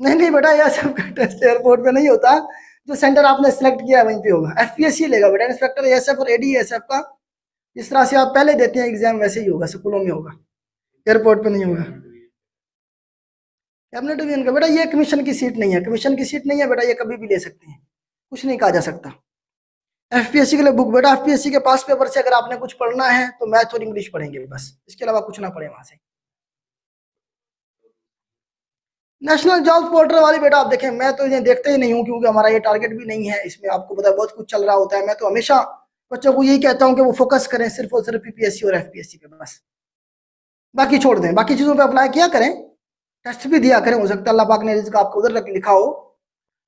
नहीं नहीं बेटा, यह सब का टेस्ट एयरपोर्ट पे नहीं होता, जो सेंटर आपने सेलेक्ट किया है वहीं पे होगा। एफपीएससी लेगा बेटा, इंस्पेक्टर एएसएफ और एडीएसएफ का, जिस तरह से आप पहले देते हैं एग्जाम वैसे ही होगा, स्कूलों में होगा, एयरपोर्ट पे नहीं होगा। कैबिनेट डिवीजन का बेटा ये कमीशन की सीट नहीं है, कमीशन की सीट नहीं है बेटा, ये कभी भी ले सकते हैं, कुछ नहीं कहा जा सकता। एफपीएससी के लिए बुक बेटा, एफपीएससी के पास पेपर से अगर आपने कुछ पढ़ना है तो मैथ और इंग्लिश पढ़ेंगे बस, इसके अलावा कुछ ना पढ़े वहां से। नेशनल जॉब पोर्टल वाली बेटा आप देखें, मैं तो इन्हें देखते ही नहीं हूँ, क्योंकि हमारा ये टारगेट भी नहीं है, इसमें आपको पता है बहुत कुछ चल रहा होता है। मैं तो हमेशा बच्चों को यही कहता हूँ कि वो फोकस करें सिर्फ और सिर्फ पीपीएससी और एफपीएससी पे बस, बाकी छोड़ दें, बाकी चीज़ों पे अप्लाई किया करें, टेस्ट भी दिया करें, हो सकता है अल्लाह पाक ने रिज़्क आपको उधर लिखा हो,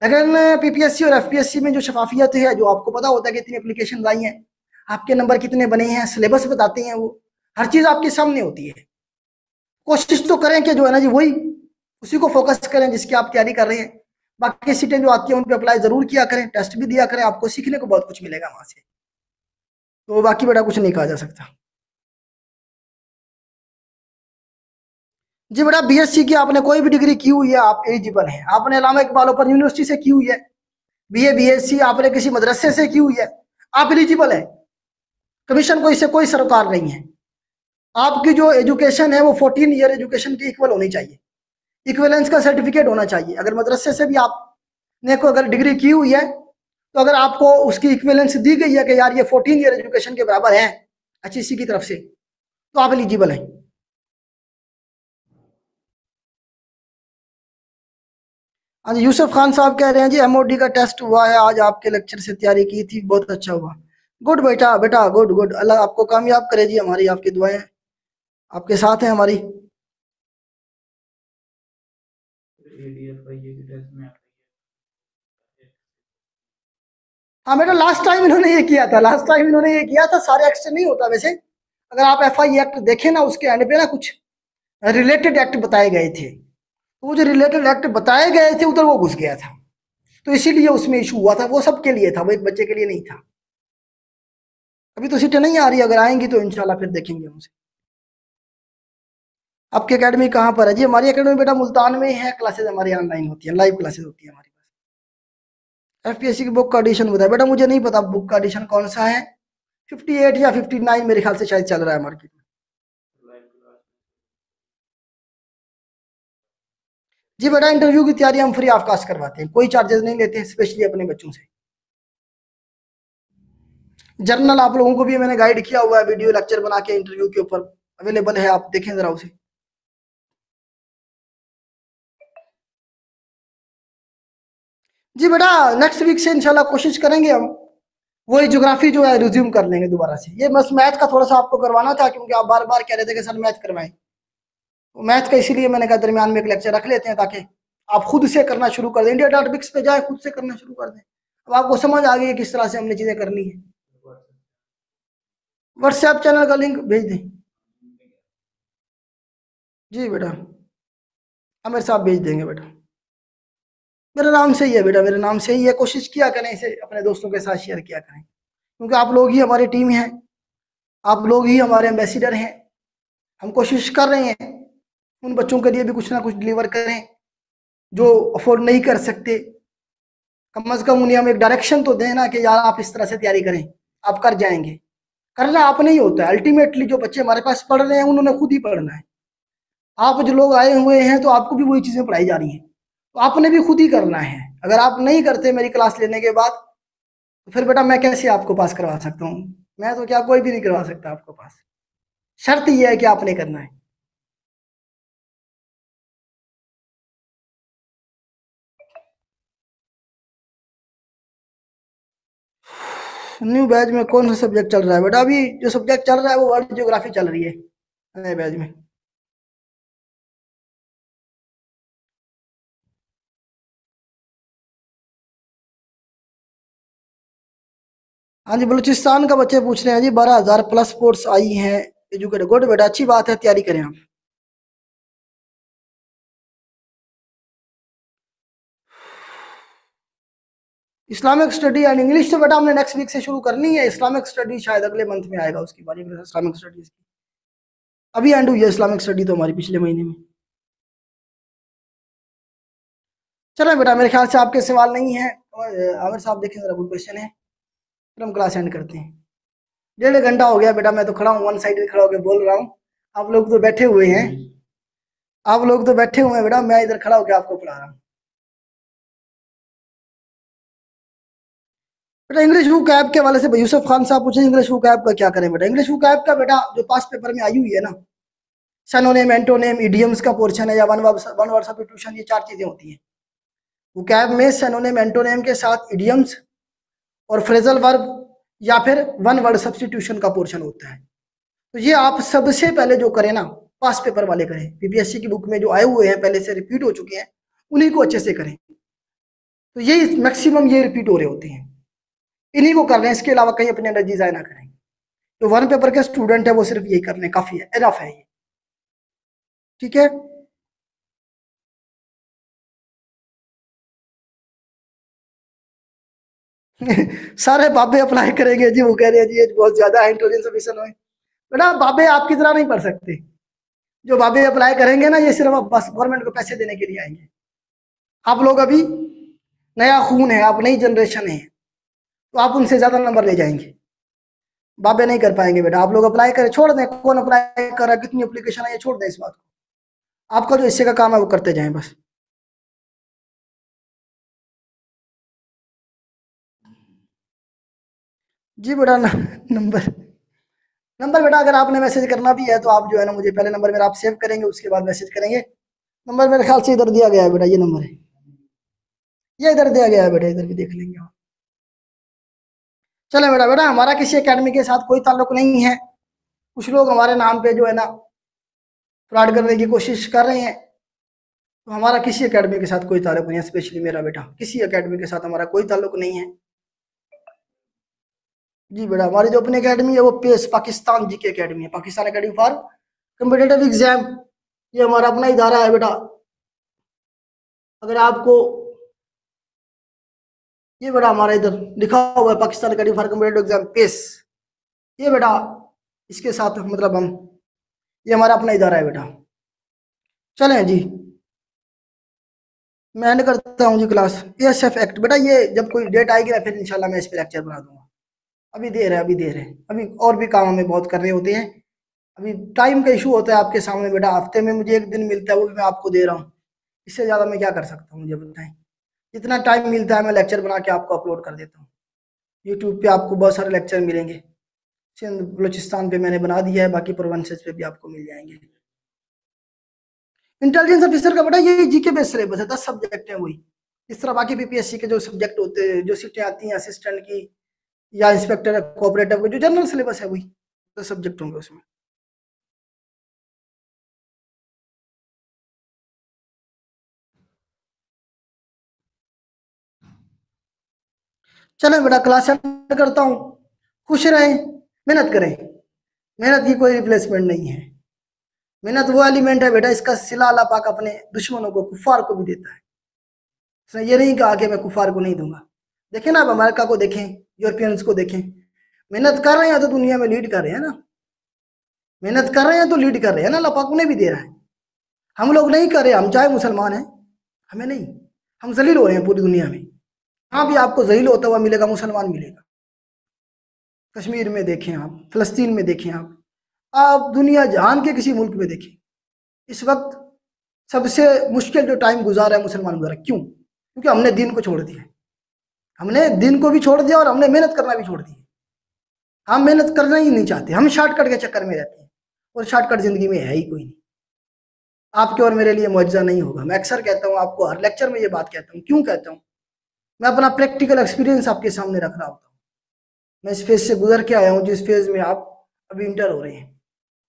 लेकिन पीपीएससी और एफपीएससी में जो शफाफियत है, जो आपको पता होता है कि इतनी एप्लीकेशन आई हैं, आपके नंबर कितने बने हैं, सिलेबस बताते हैं, वो हर चीज़ आपके सामने होती है। कोशिश तो करें कि जो है ना जी वही उसी को फोकस करें जिसकी आप तैयारी कर रहे हैं। बाकी सीटें जो आती हैं उन पर अप्लाई जरूर किया करें, टेस्ट भी दिया करें, आपको सीखने को बहुत कुछ मिलेगा वहां से। तो बाकी बेटा कुछ नहीं कहा जा सकता जी। बेटा बीएससी की आपने कोई भी डिग्री की हुई है, आप एलिजिबल हैं। आपने अल्लामा इकबाल ओपन यूनिवर्सिटी से की हुई है, बीए बीएससी आपने किसी मदरसे से की हुई है, आप एलिजिबल है। कमीशन को इससे कोई सरोकार नहीं है। आपकी जो एजुकेशन है वो 14 ईयर एजुकेशन की इक्वल होनी चाहिए, इक्विवेलेंस का सर्टिफिकेट होना चाहिए। अगर मदरसे से भी आपने को अगर डिग्री की हुई है, तो अगर आपको उसकी इक्विवेलेंस दी गई है कि यार ये 14 ईयर एजुकेशन के बराबर है एचईसी की तरफ से, तो आप एलिजिबल हैं। हाँ जी, यूसुफ खान साहब कह रहे हैं जी एमओडी का टेस्ट हुआ है आज, आपके लेक्चर से तैयारी की थी, बहुत अच्छा हुआ। गुड बेटा, बेटा गुड गुड, अल्लाह आपको कामयाब करे जी, हमारी आपकी दुआएं आपके साथ हैं हमारी। हाँ बेटा, लास्ट टाइम इन्होंने ये किया था, लास्ट टाइम इन्होंने ये किया था, सारे एक्ट से नहीं होता वैसे। अगर आप एफआई एक्ट देखें ना, उसके एंड पे ना कुछ रिलेटेड एक्ट बताए गए थे, तो वो जो रिलेटेड एक्ट बताए गए थे उधर वो घुस गया था, तो इसीलिए उसमें इशू हुआ था। वो सबके लिए था, वो एक बच्चे के लिए नहीं था। अभी तो सीटें नहीं आ रही, अगर आएंगी तो इंशाल्लाह फिर देखेंगे उनसे। आपकी एकेडमी कहाँ पर है जी? हमारी एकेडमी बेटा मुल्तान में है, क्लासेज हमारी ऑनलाइन होती है, लाइव क्लासेज होती है हमारे पास। एफपीएससी की बुक का एडिशन बताया बेटा, मुझे नहीं पता बुक का एडिशन कौन सा है, 58 या 59 मेरे ख्याल से शायद चल रहा है मार्केट में। जी बेटा, इंटरव्यू की तैयारी हम फ्री ऑफ कास्ट करवाते हैं, कोई चार्जेस नहीं लेते हैं, स्पेशली अपने बच्चों से। जर्नल आप लोगों को भी मैंने गाइड किया हुआ है, वीडियो लेक्चर बना के इंटरव्यू के ऊपर अवेलेबल है, आप देखें जरा उसे। जी बेटा, नेक्स्ट वीक से इंशाल्लाह कोशिश करेंगे हम वही ज्योग्राफी जो है रिज्यूम कर लेंगे दोबारा से। ये बस मैथ का थोड़ा सा आपको करवाना था, क्योंकि आप बार बार कह रहे थे कि सर मैथ करवाएं, तो मैथ का इसीलिए मैंने कहा दरमियान में एक लेक्चर रख लेते हैं, ताकि आप खुद से करना शुरू कर दें, इंडिया डाटाबिक्स पे जाए खुद से करना शुरू कर दें। अब आपको समझ आ गई है किस तरह से हमने चीजें करनी है। व्हाट्सएप चैनल का लिंक भेज दें जी बेटा, आमिर साहब भेज देंगे बेटा। मेरे नाम से ही है बेटा, मेरे नाम से ही है। कोशिश किया करें इसे अपने दोस्तों के साथ शेयर किया करें, क्योंकि आप लोग ही हमारी टीम हैं, आप लोग ही हमारे एम्बेसडर हैं। हम कोशिश कर रहे हैं उन बच्चों के लिए भी कुछ ना कुछ डिलीवर करें जो अफोर्ड नहीं कर सकते। कम अज कम उन्हें हम एक डायरेक्शन तो दें ना कि यार आप इस तरह से तैयारी करें, आप कर जाएंगे। करना आपने ही होता है अल्टीमेटली, जो बच्चे हमारे पास पढ़ रहे हैं उन्होंने खुद ही पढ़ना है। आप जो लोग आए हुए हैं तो आपको भी वही चीजें पढ़ाई जा रही हैं, तो आपने भी खुद ही करना है। अगर आप नहीं करते मेरी क्लास लेने के बाद, तो फिर बेटा मैं कैसे आपको पास करवा सकता हूँ? मैं तो क्या, कोई भी नहीं करवा सकता आपको पास। शर्त यह है कि आपने करना है। न्यू बैच में कौन सा सब्जेक्ट चल रहा है बेटा? अभी जो सब्जेक्ट चल रहा है वो वर्ल्ड ज्योग्राफी चल रही है नए बैच में। हाँ जी, बलूचिस्तान का बच्चे पूछ रहे हैं जी, 12,000 प्लस स्पोर्ट्स आई हैं एजुकेटेड। गुड बेटा, अच्छी बात है, तैयारी करें आप। इस्लामिक स्टडी एंड इंग्लिश तो बेटा हमने नेक्स्ट वीक से शुरू करनी है। इस्लामिक स्टडी शायद अगले मंथ में आएगा, उसकी बारी में इस्लामिक स्टडीज की अभी एंड हुई है। इस्लामिक स्टडी तो हमारी पिछले महीने में। चलो बेटा, मेरे ख्याल से आपके सवाल नहीं है। आमिर साहब देखें जरा, कोई क्वेश्चन है? फिर हम क्लास एंड करते हैं। 1.5 घंटा हो गया बेटा, मैं तो खड़ा हूँ, वन साइड खड़ा होकर बोल रहा हूँ, आप लोग तो बैठे हुए हैं, आप लोग तो बैठे हुए हैं बेटा, मैं इधर खड़ा होकर आपको पढ़ा रहा हूँ। बेटा इंग्लिश बुक ऐप के वाले से यूसुफ खान साहब पूछे इंग्लिश बुक ऐप का क्या करें बेटा? इंग्लिश बुक ऐप का बेटा जो पास पेपर में आई हुई है ना, सैनोनिम, एंटोनिम, इडियम्स का पोर्शन है, या वन वर्ड सब्स्टिट्यूशन, ये 4 चीजें होती हैं। बुक ऐप में सैनोनिम एंटोनिम के साथ इडियम्स और फ्रेजल वर्ब या फिर वन वर्ड सब्स्टिट्यूशन का पोर्शन होता है। तो ये आप सबसे पहले जो करें ना, पास पेपर वाले करें, पीपीएससी की बुक में जो आए हुए हैं पहले से रिपीट हो चुके हैं उन्हीं को अच्छे से करें। तो यही मैक्सिमम ये रिपीट हो रहे होते हैं, इन्हीं को कर लें, इसके अलावा कहीं अपने एनर्जी जाया ना करें। तो वन पेपर के स्टूडेंट है वो सिर्फ यही कर लें, काफी है, इनफ है ये। ठीक है। सारे बाबे अप्लाई करेंगे जी, वो कह रहे हैं जी ये बहुत ज्यादा है इंटेलिजेंस ऑफिसर में। बेटा बाबे आपकी तरह नहीं पढ़ सकते, जो बाबे अप्लाई करेंगे ना ये सिर्फ बस गवर्नमेंट को पैसे देने के लिए आएंगे। आप लोग अभी नया खून है, आप नई जनरेशन है, तो आप उनसे ज्यादा नंबर ले जाएंगे, बाबे नहीं कर पाएंगे। बेटा आप लोग अप्लाई करें, छोड़ दें कौन अप्लाई कर रहा है, कितनी एप्लीकेशन है, ये छोड़ दें इस बात को। आपका जो हिस्से का काम है वो करते जाएं बस। जी बेटा नंबर नंबर बेटा अगर आपने मैसेज करना भी है तो आप जो है ना मुझे पहले नंबर मेरा आप सेव करेंगे, उसके बाद मैसेज करेंगे। नंबर मेरे ख्याल से इधर दिया गया है बेटा, ये नंबर है, ये इधर दिया गया है बेटा, इधर भी देख लेंगे आप। चले बेटा, बेटा हमारा किसी एकेडमी के साथ कोई ताल्लुक नहीं है। कुछ लोग हमारे नाम पे जो है ना फ्रॉड करने की कोशिश कर रहे हैं, तो हमारा किसी एकेडमी के साथ कोई ताल्लुक नहीं है। स्पेशली मेरा बेटा, किसी एकेडमी के साथ हमारा कोई ताल्लुक नहीं है। जी बेटा, हमारी जो अपनी एकेडमी है वो पेस पाकिस्तान जी की एकेडमी है, Pakistan academy for competitive exam, ये हमारा अपना इदारा है बेटा। अगर आपको ये बेटा हमारा इधर लिखा हुआ है Pakistan academy for competitive exam pace, ये बेटा इसके साथ मतलब हम, ये हमारा अपना इदारा है बेटा। चलें जी, मैं एंड करता हूँ जी क्लास। एएसएफ एक्ट बेटा, ये जब कोई डेट आएगी ना फिर इंशाल्लाह मैं इस पे लेक्चर बना दूंगा। अभी देर है, अभी देर है, अभी और भी काम हमें बहुत करने होते हैं। अभी टाइम का इशू होता है आपके सामने बेटा, हफ्ते में मुझे एक दिन मिलता है वो भी मैं आपको दे रहा हूँ, इससे ज़्यादा मैं क्या कर सकता हूँ मुझे बताएं। जितना टाइम मिलता है मैं लेक्चर बना के आपको अपलोड कर देता हूँ। यूट्यूब पे आपको बहुत सारे लेक्चर मिलेंगे, सिंध बलोचिस्तान पे मैंने बना दिया है, बाकी प्रोविंसेस पे भी आपको मिल जाएंगे। इंटेलिजेंस ऑफिसर का बेटा ये जीके बेस्ड सिलेबस है, 10 सब्जेक्ट है वही। इस तरह बाकी पीपीएससी के जो सब्जेक्ट होते हैं, जो सीटें आती हैं असिस्टेंट की या इंस्पेक्टर कोऑपरेटिव का, जो जनरल सिलेबस है वही 10 सब्जेक्ट होंगे उसमें। चलो बेटा क्लास एंड करता हूँ, खुश रहें, मेहनत करें, मेहनत की कोई रिप्लेसमेंट नहीं है। मेहनत वो एलिमेंट है बेटा, इसका सिला अल्लाह पाक अपने दुश्मनों को, कुफार को भी देता है। उसने ये नहीं कहा कि मैं कुफार को नहीं दूंगा। देखें ना, आप अमेरिका को देखें, यूरोपियंस को देखें, मेहनत कर रहे हैं तो दुनिया में लीड कर रहे हैं ना, मेहनत कर रहे हैं तो लीड कर रहे हैं ना, अल्लाह पाक उन्हें भी दे रहा है। हम लोग नहीं कर रहे, हम चाहे मुसलमान हैं, हमें नहीं, हम जलील हो रहे हैं पूरी दुनिया में। यहाँ भी आपको जलील होता हुआ मिलेगा, मुसलमान मिलेगा। कश्मीर में देखें आप, फलस्तीन में देखें आप दुनिया जहान के किसी मुल्क में देखें, इस वक्त सबसे मुश्किल जो टाइम गुजारा है मुसलमान गुजारा। क्यों? क्योंकि हमने दीन को छोड़ दिया, हमने दिन को भी छोड़ दिया और हमने मेहनत करना भी छोड़ दिया। हम मेहनत करना ही नहीं चाहते, हम शॉर्टकट के चक्कर में रहते हैं, और शॉर्टकट जिंदगी में है ही कोई नहीं। आपके और मेरे लिए मुआवजा नहीं होगा। मैं अक्सर कहता हूँ आपको, हर लेक्चर में ये बात कहता हूँ। क्यों कहता हूँ? मैं अपना प्रैक्टिकल एक्सपीरियंस आपके सामने रख रहा होता हूँ। मैं इस फेज से गुजर के आया हूँ जिस फेज में आप अभी इंटर हो रहे हैं।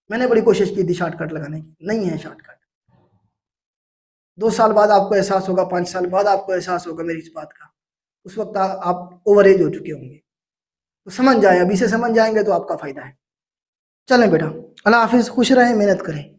मैंने बड़ी कोशिश की थी शॉर्टकट लगाने की, नहीं है शॉर्टकट। 2 साल बाद आपको एहसास होगा, 5 साल बाद आपको एहसास होगा मेरी इस बात का। उस वक्त आप ओवर एज हो चुके होंगे। तो समझ जाए, अभी से समझ जाएंगे तो आपका फायदा है। चलें बेटा, अल्लाह हाफिज, खुश रहें, मेहनत करें।